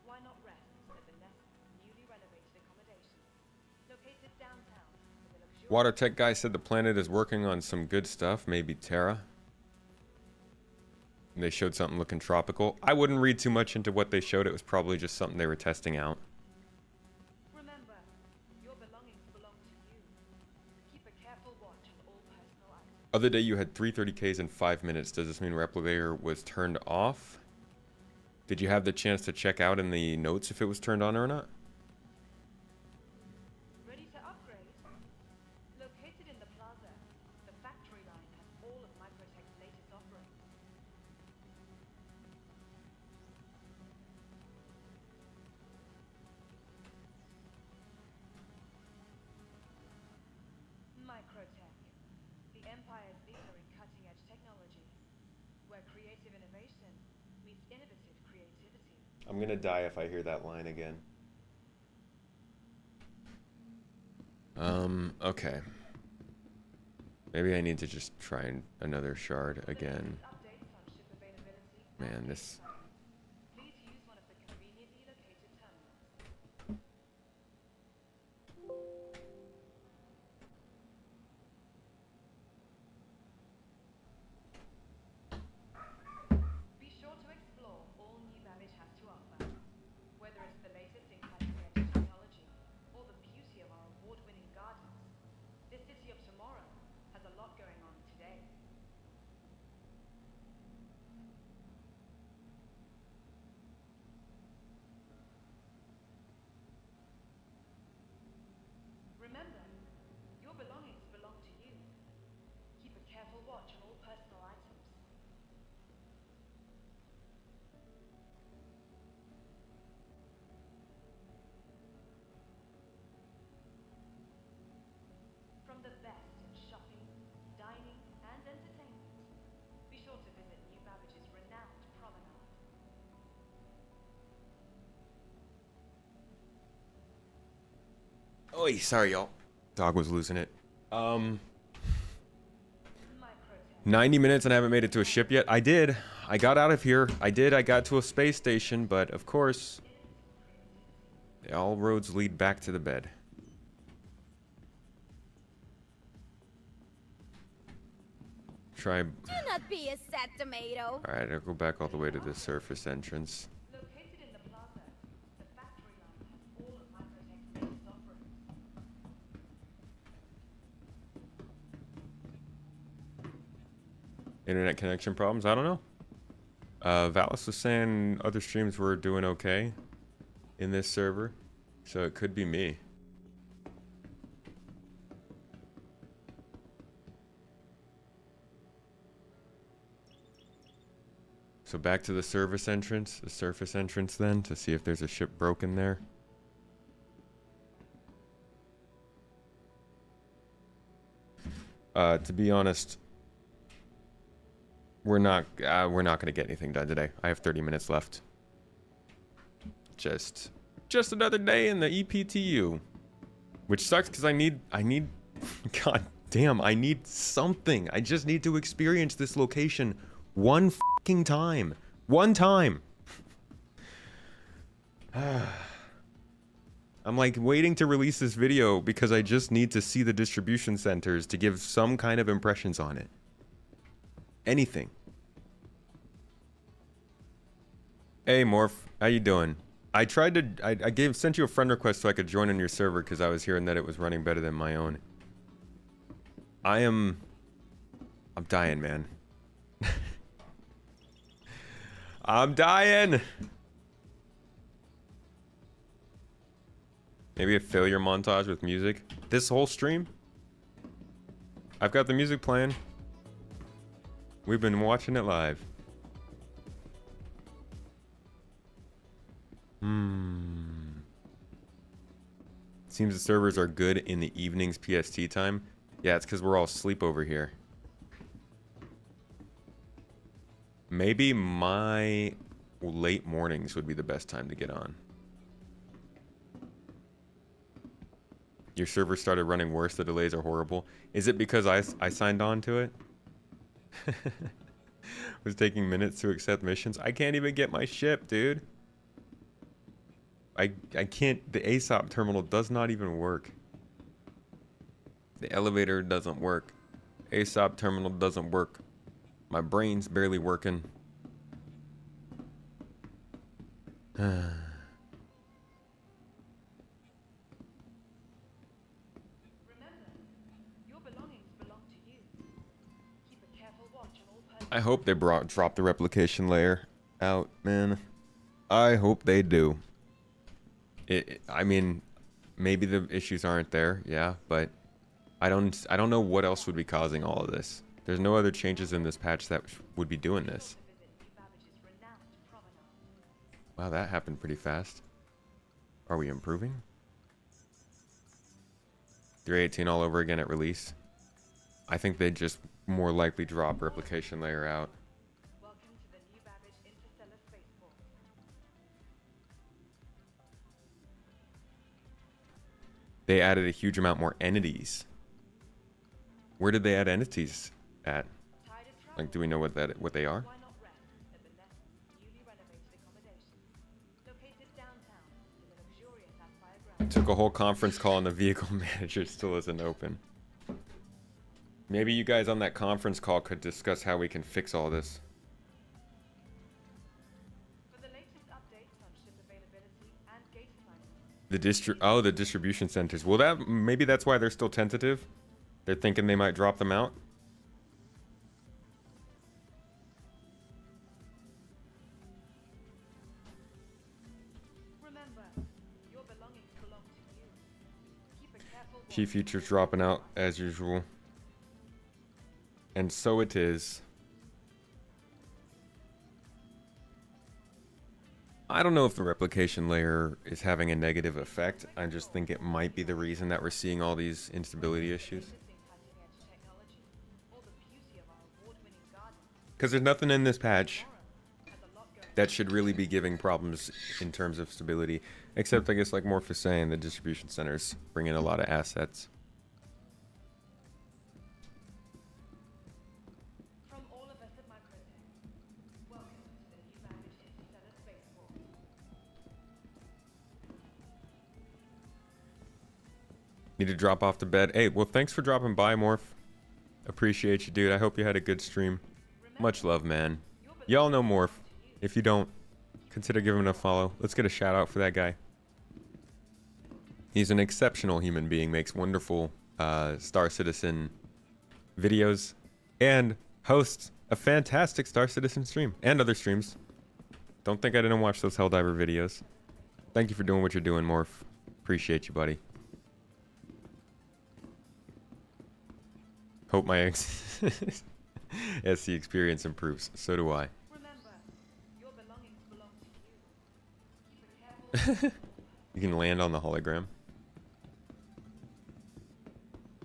Why not rest at the newly renovated accommodation, located downtown with a luxurious Water tech guy said the planet is working on some good stuff, maybe Terra. And they showed something looking tropical. I wouldn't read too much into what they showed. It was probably just something they were testing out. Remember, your belongings belong to you. Keep a careful watch on all personal items. Other day you had 330Ks in 5 minutes. Does this mean replicator was turned off? Did you have the chance to check out in the notes if it was turned on or not? Ready to upgrade? Located in the plaza, the factory line has all of Microtech's latest offerings. Microtech, the Empire's leader in cutting-edge technology, where creative innovation meets innovative creativity. I'm gonna die if I hear that line again. Okay. Maybe I need to just try another shard again. Updates on ship availability. Man, this... Please use one of the conveniently located terminals. Be sure to explore all new Babbage has to offer. Whether it's the latest in cutting-edge technology or the beauty of our award-winning gardens, this city of tomorrow has a lot going on today. Oi, sorry, y'all. Dog was losing it. 90 minutes and I haven't made it to a ship yet. I did. I got out of here. I got to a space station, but of course, all roads lead back to the bed. Try. Do not be a sad tomato. Alright, I'll go back all the way to the surface entrance. Located in the plaza, the factory line has all of Microtech's main offerings. Internet connection problems? I don't know. Valis was saying other streams were doing okay in this server, so it could be me. So back to the surface entrance then, to see if there's a ship broken there. To be honest, we're not gonna get anything done today. I have 30 minutes left. Just another day in the EPTU, which sucks because I need god damn, I need something. I just need to experience this location one fucking time. One time. I'm like waiting to release this video because I just need to see the distribution centers to give some kind of impressions on it. Anything. Hey Morph, how you doing? I tried to sent you a friend request so I could join on your server because I was hearing that it was running better than my own. I'm dying, man. I'm dying. Maybe a failure montage with music. This whole stream? I've got the music playing. We've been watching it live. Seems the servers are good in the evenings PST time. Yeah, it's because we're all asleep over here. Maybe my late mornings would be the best time to get on. Your server started running worse. The delays are horrible. Is it because I signed on to it? Was taking minutes to accept missions. I can't even get my ship, dude. I can't. The ASOP terminal does not even work. The elevator doesn't work. ASOP terminal doesn't work. My brain's barely working. Remember, your belongings belong to you. Keep a careful watch on all persons. I hope they drop the replication layer out, man. I hope they do. I mean, maybe the issues aren't there, yeah, but I don't know what else would be causing all of this. There's no other changes in this patch that would be doing this. Wow, that happened pretty fast. Are we improving? 318 all over again at release. I think they'd just more likely drop replication layer out. Welcome to the new Babbage Interstellar Spaceport. They added a huge amount more entities. Where did they add entities at? Like, do we know what they are? Why not rest at the Nest's newly renovated accommodations, located downtown in the luxurious Sapphire Grounds. Took a whole conference call and the vehicle manager still isn't open. Maybe you guys on that conference call could discuss how we can fix all this. For the latest updates on ship availability and gate assignments, The distribution centers. Well, maybe that's why they're still tentative. They're thinking they might drop them out. remember, your belongings belong to you. Keep a careful watch. Key features dropping out as usual. And so it is. I don't know if the replication layer is having a negative effect. I just think it might be the reason that we're seeing all these instability issues. Witnessing cutting-edge technology, all the beauty of our award-winning garden. Because there's nothing in this patch Has a lot going that should really be giving problems in terms of stability. Except, I guess, like Morph is saying, the distribution centers bring in a lot of assets. From all of us at Microtech, welcome to the new managed interstellar spacewalk. Need to drop off to bed. Hey, well, thanks for dropping by, Morph. Appreciate you, dude. I hope you had a good stream. Much love, man. Y'all know Morph. If you don't, consider giving him a follow. Let's get a shout out for that guy. He's an exceptional human being, makes wonderful Star Citizen videos, and hosts a fantastic Star Citizen stream and other streams. Don't think I didn't watch those Helldiver videos. Thank you for doing what you're doing, Morph. Appreciate you, buddy. Hope my SC experience improves. So do I. Remember, your belongings belong to you. Keep a careful You can land on the hologram.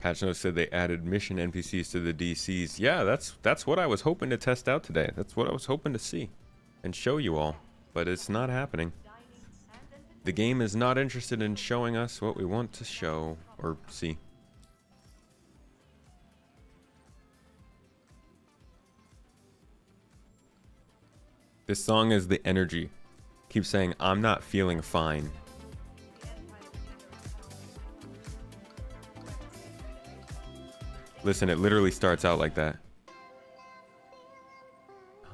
Patch notes said they added mission NPCs to the DCs. Yeah, that's what I was hoping to test out today. That's what I was hoping to see and show you all. But it's not happening. The game is not interested in showing us what we want to show or see. This song is the energy. Keep saying, I'm not feeling fine. Listen, it literally starts out like that.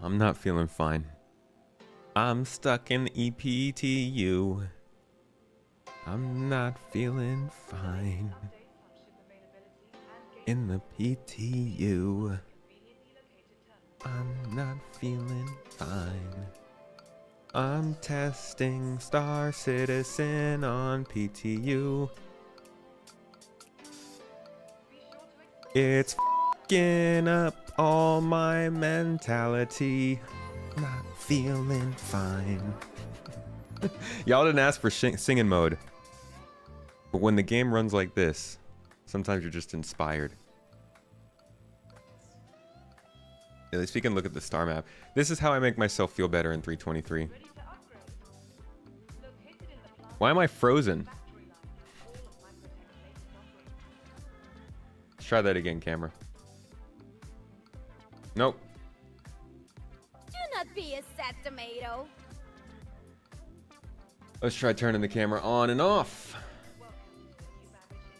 I'm not feeling fine. I'm stuck in the EPTU. I'm not feeling fine. In the PTU. I'm not feeling fine. I'm testing Star Citizen on PTU. It's f***ing up all my mentality. Not feeling fine. Y'all didn't ask for singing mode. But when the game runs like this, sometimes you're just inspired. At least we can look at the star map. This is how I make myself feel better in 323. Why am I frozen? Let's try that again, camera. Nope. Do not be a sad tomato. Let's try turning the camera on and off.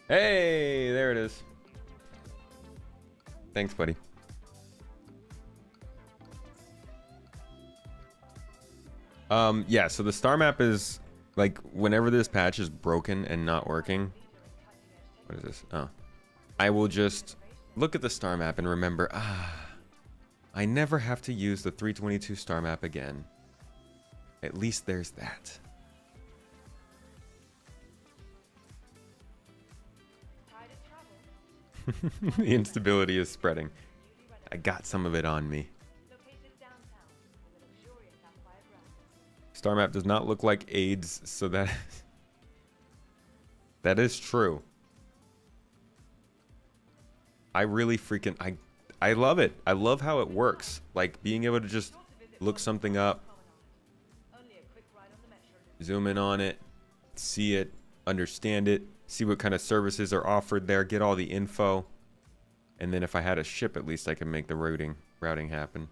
Hey, there it is. Thanks, buddy. Yeah, so the star map is like whenever this patch is broken and not working. What is this? Oh. I will just look at the star map and remember, I never have to use the 322 star map again. At least there's that. The instability is spreading. I got some of it on me. Star map does not look like AIDS, so that that is true. I really freaking I love it. I love how it works. Like being able to just look something up, zoom in on it, see it, understand it, see what kind of services are offered there, get all the info, and then if I had a ship, at least I can make the routing happen.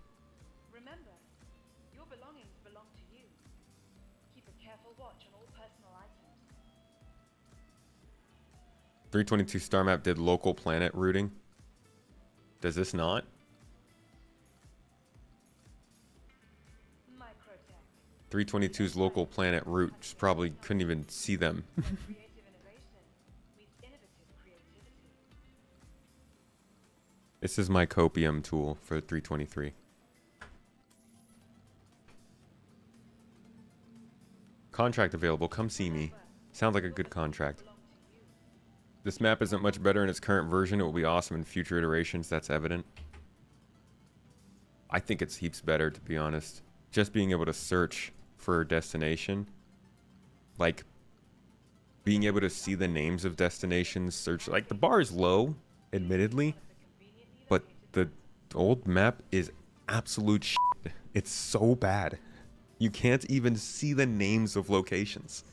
Remember, your belongings belong to you. Keep a careful watch on all personal items. 322 star map did local planet routing. Does this not? Microtech. 322's local planet route just probably couldn't even see them. Creative innovation meets innovative creativity. This is my copium tool for 323. Contract available. Come see me. Sounds like a good contract. This map isn't much better in its current version. It will be awesome in future iterations. That's evident. I think it's heaps better, to be honest. Just being able to search for a destination. Like, being able to see the names of destinations, search. Like, the bar is low, admittedly. But the old map is absolute shit. It's so bad. You can't even see the names of locations.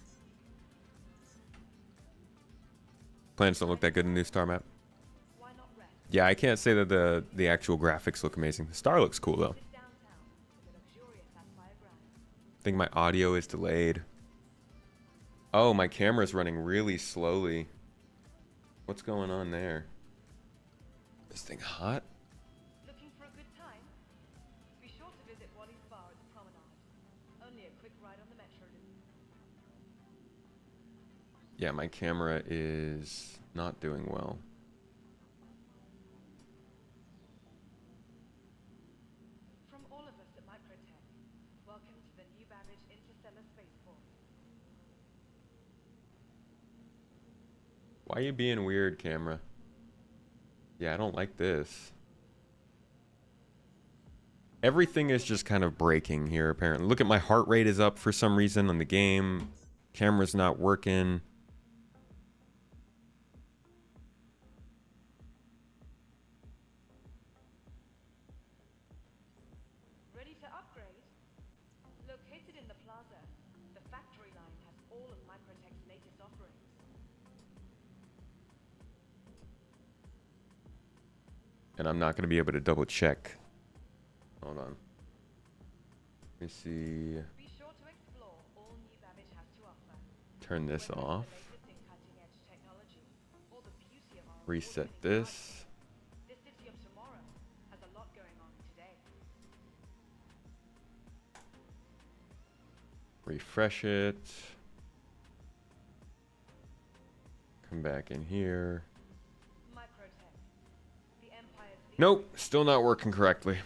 Planets don't look that good in the new star map. Why not rest? Yeah, I can't say that the actual graphics look amazing. The star looks cool though. This downtown with a luxurious sapphire ground. I think my audio is delayed. Oh, my camera's running really slowly. What's going on there? This thing hot? Looking for a good time? Be sure to visit Wally's Bar at the promenade. Only a quick ride on the metro loop. Yeah, my camera is not doing well. From all of us at Microtech, welcome to the new Babbage Interstellar Spaceport. Why are you being weird, camera? Yeah, I don't like this. Everything is just kind of breaking here, apparently. Look at my heart rate is up for some reason on the game. Camera's not working. Ready to upgrade? Located in the plaza, the factory line has all of Microtech's latest offerings. And I'm not going to be able to double check. Hold on. Let me see. Be sure to explore all new Babbage has to offer. Turn this Whether it's off. the latest in cutting-edge technology or the beauty of our Reset award-winning this. garden, this city of tomorrow has a lot going on today. Refresh it. Come back in here. Microtech, the Empire's leader Nope, still not working correctly.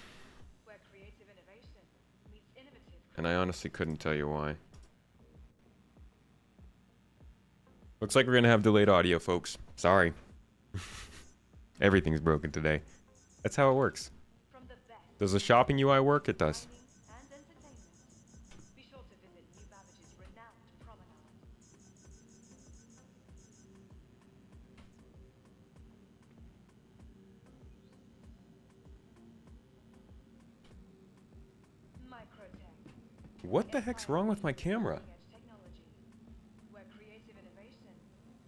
where creative innovation meets innovative And I honestly couldn't tell you why. Looks like we're going to have delayed audio, folks. Sorry. Everything's broken today. That's how it works. from the best Does the shopping UI work? It does. dining and entertainment. Be sure to visit New Babbage's renowned promenade. Microtech. What the heck's wrong with my camera? Cutting-edge technology, where creative innovation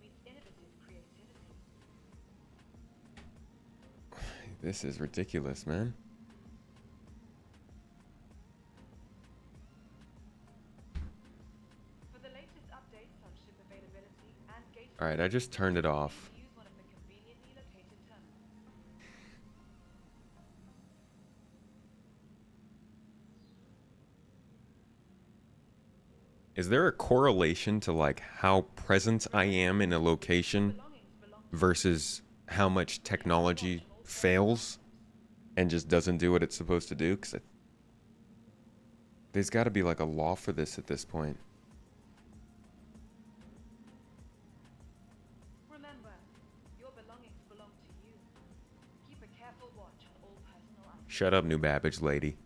meets innovative creativity. This is ridiculous, man. For the latest updates on ship availability and gate Alright, I just turned it off. use one of the conveniently located terminals. Is there a correlation to like how present I am in a location Belongings belong to versus how much technology fails and just doesn't do what it's supposed to do? Because there's got to be like a law for this at this point. Remember, your belongings belong to you. Keep a careful watch on all personal items. Shut up, New Babbage lady.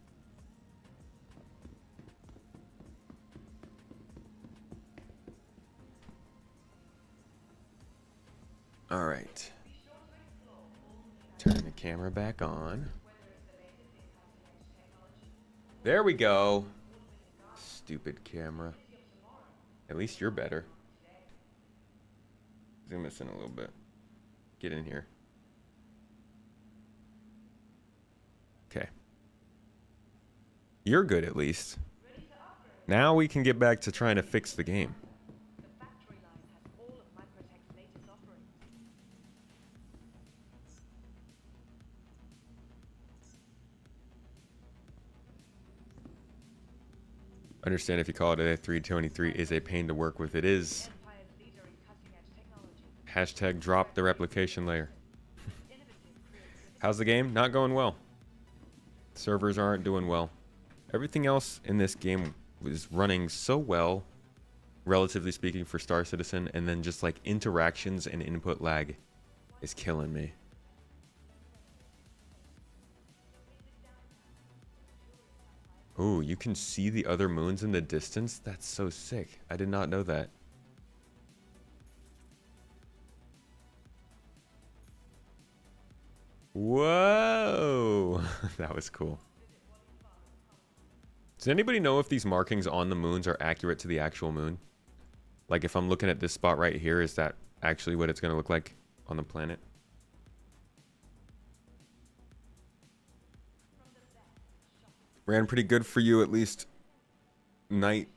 All right. Turn the camera back on. There we go. Stupid camera. At least you're better. Zoom us in a little bit. Get in here. Okay. You're good at least. Now we can get back to trying to fix the game. The factory line has all of Microtech's latest offerings. Understand if you call it a 323 is a pain to work with. It is. Empire's leader in cutting-edge technology. Hashtag drop the replication layer. Innovative creativity. How's the game? Not going well. Servers aren't doing well. Everything else in this game was running so well, relatively speaking, for Star Citizen, and then just like interactions and input lag is killing me. Ooh, you can see the other moons in the distance? That's so sick. I did not know that. Whoa! That was cool. Does anybody know if these markings on the moons are accurate to the actual moon? Like if I'm looking at this spot right here, is that actually what it's going to look like on the planet? Ran pretty good for you, at least night.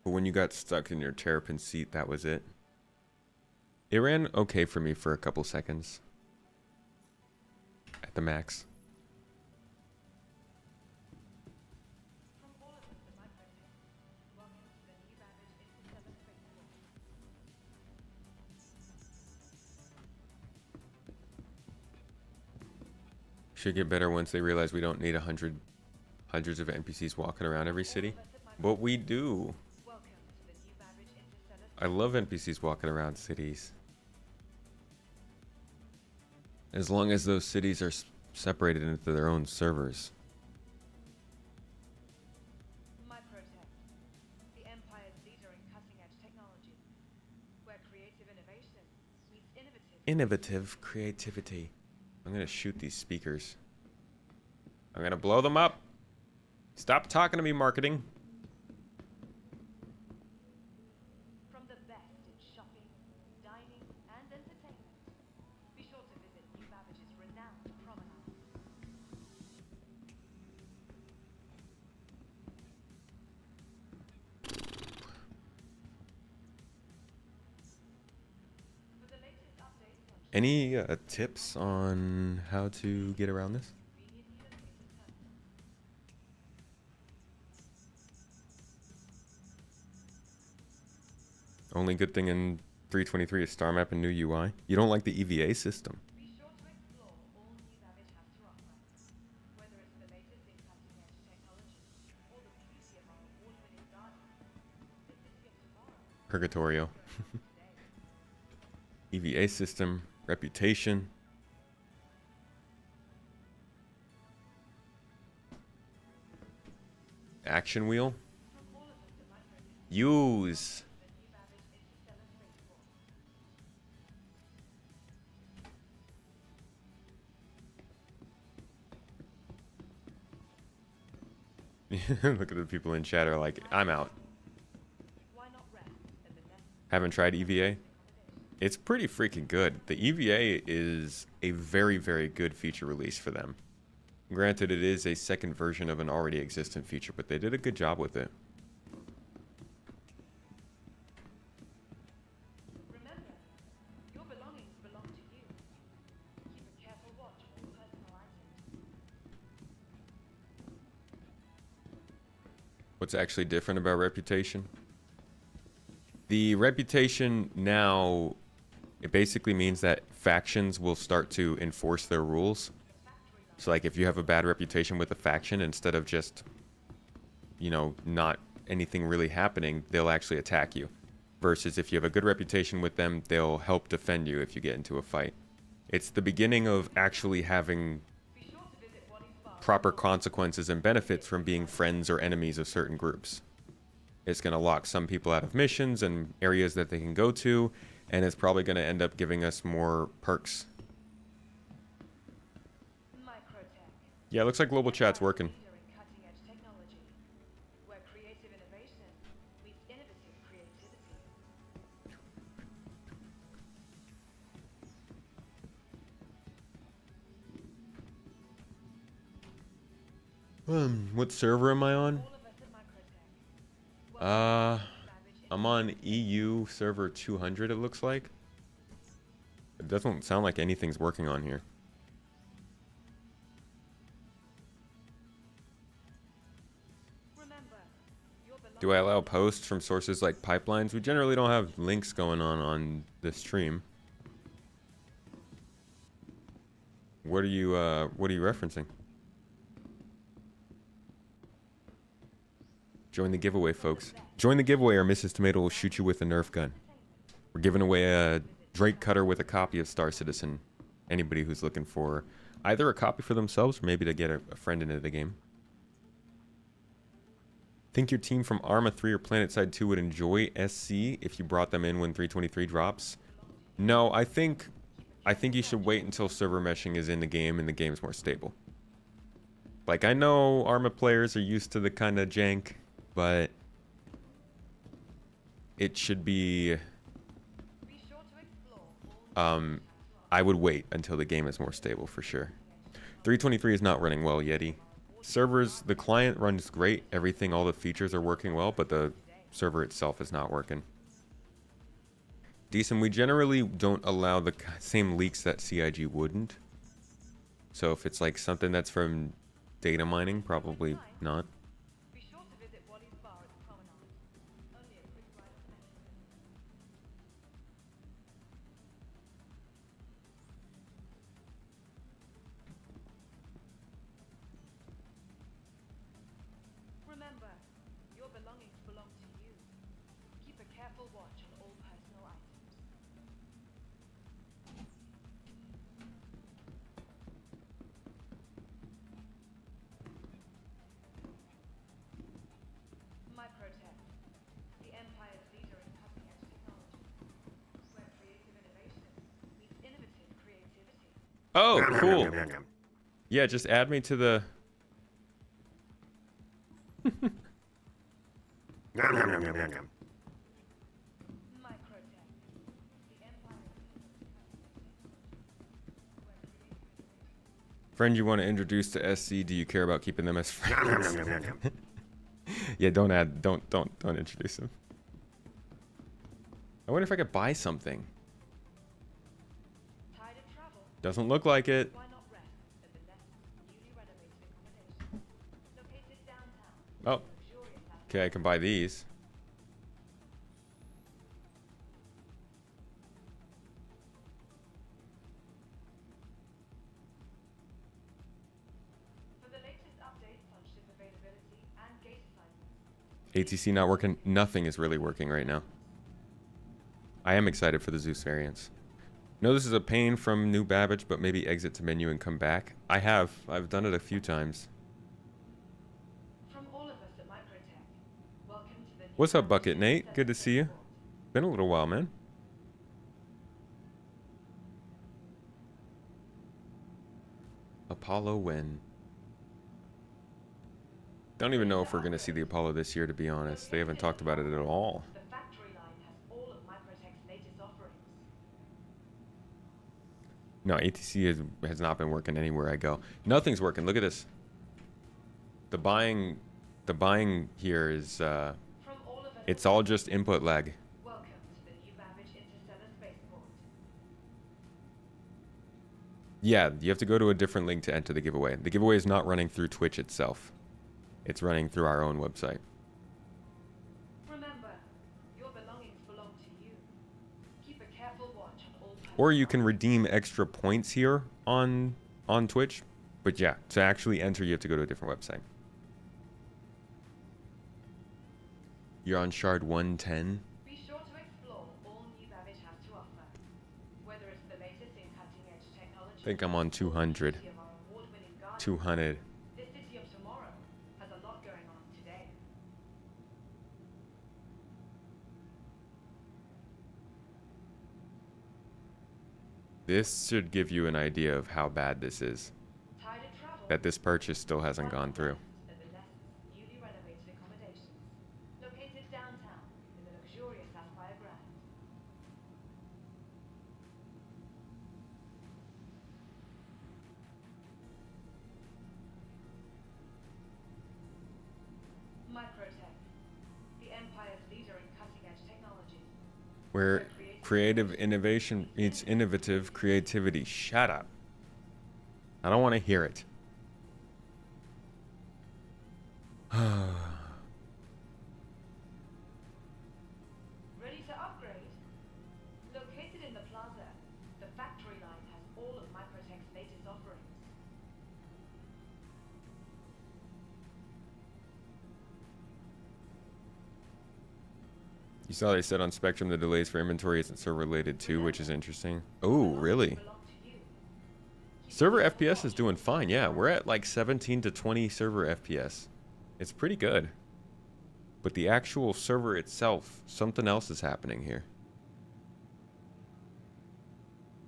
But when you got stuck in your terrapin seat, that was it. It ran okay for me for a couple seconds. At the max. Should get better once they realize we don't need hundreds of NPCs walking around every city. But we do. I love NPCs walking around cities. As long as those cities are separated into their own servers. Microtech, the Empire's leader in cutting-edge technology, where creative innovation meets Innovative creativity. I'm gonna shoot these speakers. I'm gonna blow them up. Stop talking to me, marketing. From the best in shopping, dining, and entertainment, be sure to visit New Babbage's renowned promenade. For the latest updates on Any tips on how to get around this? Only good thing in 323 is star map and new UI. You don't like the EVA system. be sure to explore all New Babbage has to offer, whether it's the latest in cutting-edge technology or the beauty of our award-winning garden. This is your tomorrow. Purgatorio. EVA system, reputation. Action wheel. Use. Look at the people in chat are like, I'm out. Why not rest in the nest Haven't tried EVA? It's pretty freaking good. The EVA is a very, very good feature release for them. Granted, it is a second version of an already existent feature, but they did a good job with it. Remember, your belongings belong to you. Keep a careful watch of all personal items. What's actually different about Reputation? The Reputation now, it basically means that factions will start to enforce their rules. So like if you have a bad reputation with a faction, instead of just, you know, not anything really happening, they'll actually attack you. Versus if you have a good reputation with them, they'll help defend you if you get into a fight. It's the beginning of actually having proper consequences and benefits from being friends or enemies of certain groups. It's going to lock some people out of missions and areas that they can go to, and it's probably going to end up giving us more perks. Microtech, Yeah, it looks like global chat's working. leader in cutting-edge technology, where creative innovation meets innovative creativity. What server am I on? All of us at Microtech. I'm on EU server 200, it looks like. It doesn't sound like anything's working on here. Remember, your Do I allow posts from sources like pipelines? We generally don't have links going on this stream. What are you referencing? Join the giveaway, folks. Join the giveaway or Mrs. Tomato will shoot you with a Nerf gun. We're giving away a Drake Cutter with a copy of Star Citizen. Anybody who's looking for either a copy for themselves or maybe to get a friend into the game. Think your team from Arma 3 or PlanetSide 2 would enjoy SC if you brought them in when 323 drops? No, I think you should wait until server meshing is in the game and the game's more stable. Like, I know Arma players are used to the kind of jank, but it should be, Be sure to explore all I would wait until the game is more stable for sure. 323 is not running well, Yeti. Servers, the client runs great, everything, all the features are working well, but the server itself is not working. Decent, we generally don't allow the same leaks that CIG wouldn't. So if it's like something that's from data mining, probably not. Be sure to visit Wally's bar at the promenade. Only a quick ride to mention. Remember, your belongings belong to you. Keep a careful watch on all personal items. Microtech, the Empire's leader in cutting-edge technology, where creative innovation meets innovative creativity. Oh, cool. Yeah, just add me to the... Microtech, the Empire's leader in cutting-edge technology, where creative innovation. Friend you want to introduce to SC, do you care about keeping them as friends? Yeah, don't introduce them. I wonder if I could buy something. Tired of travel? Doesn't look like it. Why not rest at the Nest's newly renovated accommodation, located downtown? Oh, Luxurious okay, I can buy these. For the latest updates on ship availability and gate assignments, ATC not working. Nothing is really working right now. I am excited for the Zeus variants. No, this is a pain from New Babbage, but maybe exit to menu and come back. I have. I've done it a few times. from all of us at Microtech, welcome to the What's up, Bucket Nate? Good to see you. Been a little while, man. Apollo when? Don't even know if we're going to see the Apollo this year, to be honest. They haven't talked about it at all. The factory line has all of Microtech's latest offerings. No, ATC has not been working anywhere I go. Nothing's working. Look at this. The buying here is, From all of us it's all just input lag. welcome to the new Babbage Interstellar Spaceport. Yeah, you have to go to a different link to enter the giveaway. The giveaway is not running through Twitch itself. It's running through our own website. Remember, your belongings belong to you. Keep a careful watch on all Or you can redeem extra points here on Twitch. But yeah, to actually enter, you have to go to a different website. You're on shard 110. Be sure to explore all new Babbage has to offer. Whether it's the latest in cutting-edge technology, I think I'm on 200. or the beauty of our award-winning garden, 200. this city of tomorrow has a lot going on today. This should give you an idea of how bad this is. Tired of travel? That this purchase still hasn't gone through. At the Nest's newly renovated accommodations, located downtown in the luxurious Sci-Fi Grand. Microtech, the Empire's leader in cutting-edge technology. Where creative innovation meets innovative creativity. Shut up. I don't want to hear it. Ready to upgrade? Located in the plaza, the factory line has all of Microtech's latest offerings. You saw they said on Spectrum the delays for inventory isn't server related too, which is interesting. Oh, really? Belong to you. Server FPS is doing fine. Yeah, we're at like 17 to 20 server FPS. It's pretty good. But the actual server itself, something else is happening here.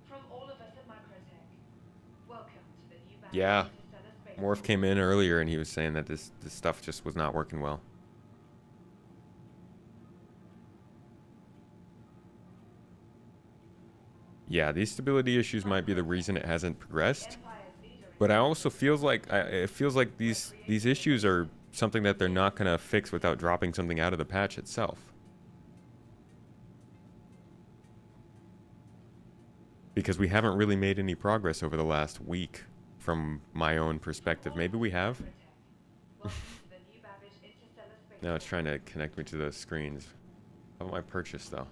From all of us at Microtech, welcome to the new Babbage Yeah. Interstellar Spaceport. Morph came in earlier and he was saying that this stuff just was not working well. Yeah, these stability issues might be the reason it hasn't progressed. But I also feels like it feels like these issues are something that they're not gonna fix without dropping something out of the patch itself. Because we haven't really made any progress over the last week from my own perspective. Maybe we have. Now it's trying to connect me to those screens. How about my purchase though?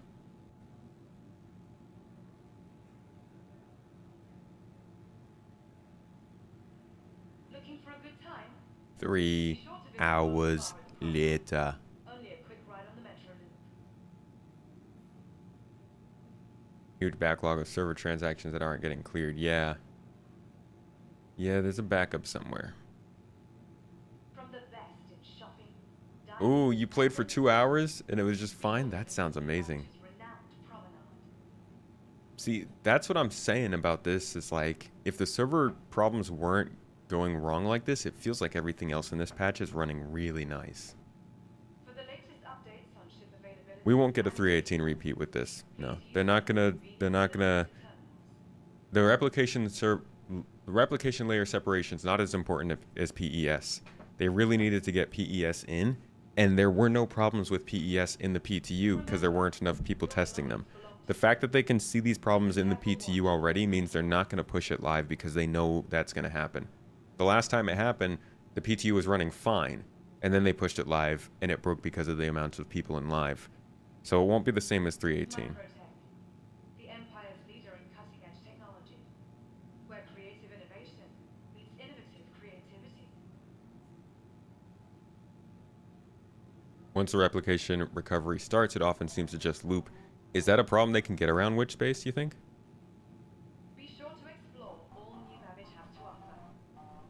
Looking for a good time? 3 hours later. Only a quick ride on the metro loop. Huge backlog of server transactions that aren't getting cleared. Yeah. Yeah, there's a backup somewhere. From the best in shopping, Ooh, you played for 2 hours and it was just fine? That sounds amazing. renowned promenade. See, that's what I'm saying about this is like, if the server problems weren't going wrong like this, it feels like everything else in this patch is running really nice. For the latest updates on ship availability, We won't get a 318 repeat with this. No, they're not gonna, the replication layer separation is not as important as PES. They really needed to get PES in, and there were no problems with PES in the PTU because there weren't enough people testing them. The fact that they can see these problems in the PTU already means they're not going to push it live because they know that's going to happen. The last time it happened, the PTU was running fine, and then they pushed it live, and it broke because of the amounts of people in live. So it won't be the same as 318. Microtech, the empire's leader in cutting-edge technology, where creative innovation meets innovative creativity. Once the replication recovery starts, it often seems to just loop. Is that a problem they can get around witch space, you think? Be sure to explore all new Babbage has to offer,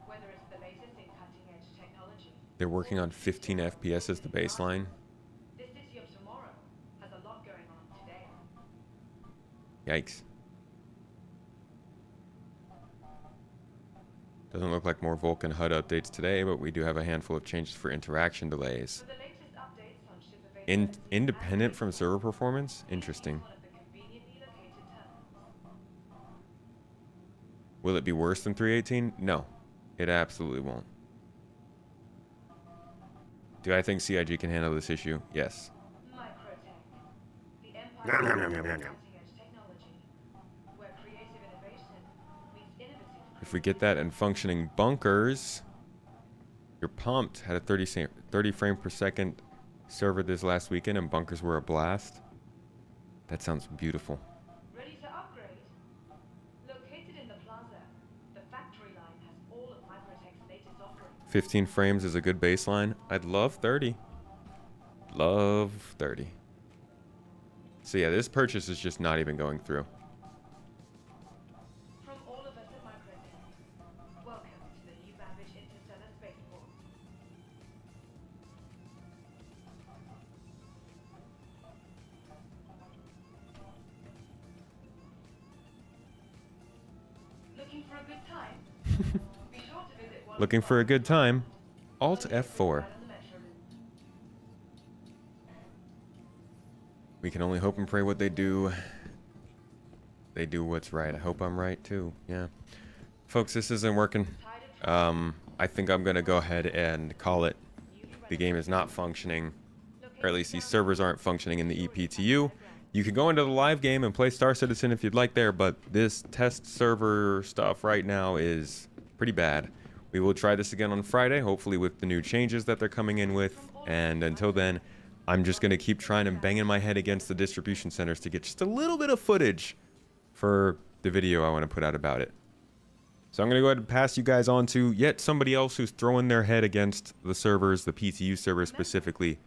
whether it's the latest in cutting-edge technology. They're working on 15 FPS as the baseline. This city of tomorrow has a lot going on today. Yikes. Doesn't look like more Vulkan HUD updates today, but we do have a handful of changes for interaction delays. For the latest updates on ship availability, Independent from server performance? Interesting. one of the conveniently located terminals. Will it be worse than 318? No, it absolutely won't. Do I think CIG can handle this issue? Yes. Microtech, the empire's leader in cutting-edge technology, where creative innovation meets innovative. If we get that in functioning bunkers, you're pumped. Had a 30 frame per second server this last weekend, and bunkers were a blast. That sounds beautiful. Ready to upgrade? Located in the plaza, the factory line has all of Microtech's latest offerings. 15 frames is a good baseline. I'd love 30. Love 30. So yeah, this purchase is just not even going through. From all of us at Microtech, welcome to the new Babbage Interstellar Spaceport. Looking for a good time? Be sure to visit one Looking for a good time? Alt F4. on the metro loop. We can only hope and pray what they do. They do what's right. I hope I'm right too. Yeah. Folks, this isn't working. I think I'm going to go ahead and call it. The game is not functioning, or at least these servers aren't functioning in the EPTU. You can go into the live game and play Star Citizen if you'd like there, but this test server stuff right now is pretty bad. We will try this again on Friday, hopefully with the new changes that they're coming in with. And until then, I'm just going to keep trying and banging my head against the distribution centers to get just a little bit of footage for the video I want to put out about it. So I'm going to go ahead and pass you guys on to yet somebody else who's throwing their head against the servers, the PTU servers specifically,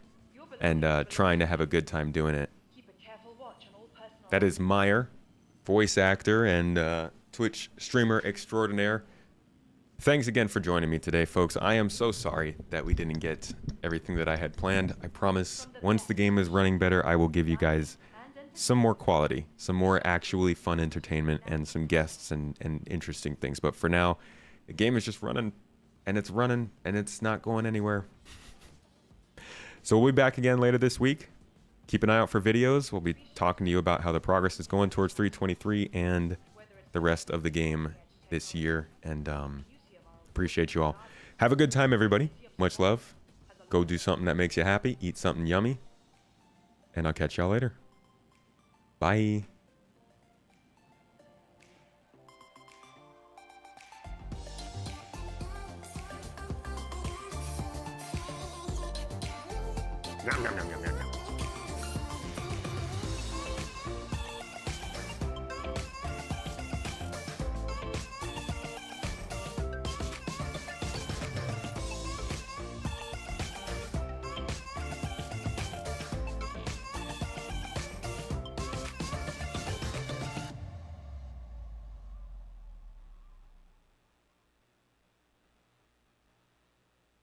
and trying to have a good time doing it. Keep a careful watch on all personal. That is Meyer, voice actor and Twitch streamer extraordinaire. Thanks again for joining me today, folks. I am so sorry that we didn't get everything that I had planned. I promise once the game is running better, I will give you guys some more quality, some more actually fun entertainment, and some guests and interesting things. But for now, the game is just running and it's running, and it's not going anywhere. So we'll be back again later this week. Keep an eye out for videos. We'll be talking to you about how the progress is going towards 323 and the rest of the game this year. And appreciate you all. Have a good time, everybody. Much love. Go do something that makes you happy. Eat something yummy. And I'll catch y'all later. Bye. Nom, nom, nom, nom, nom, nom.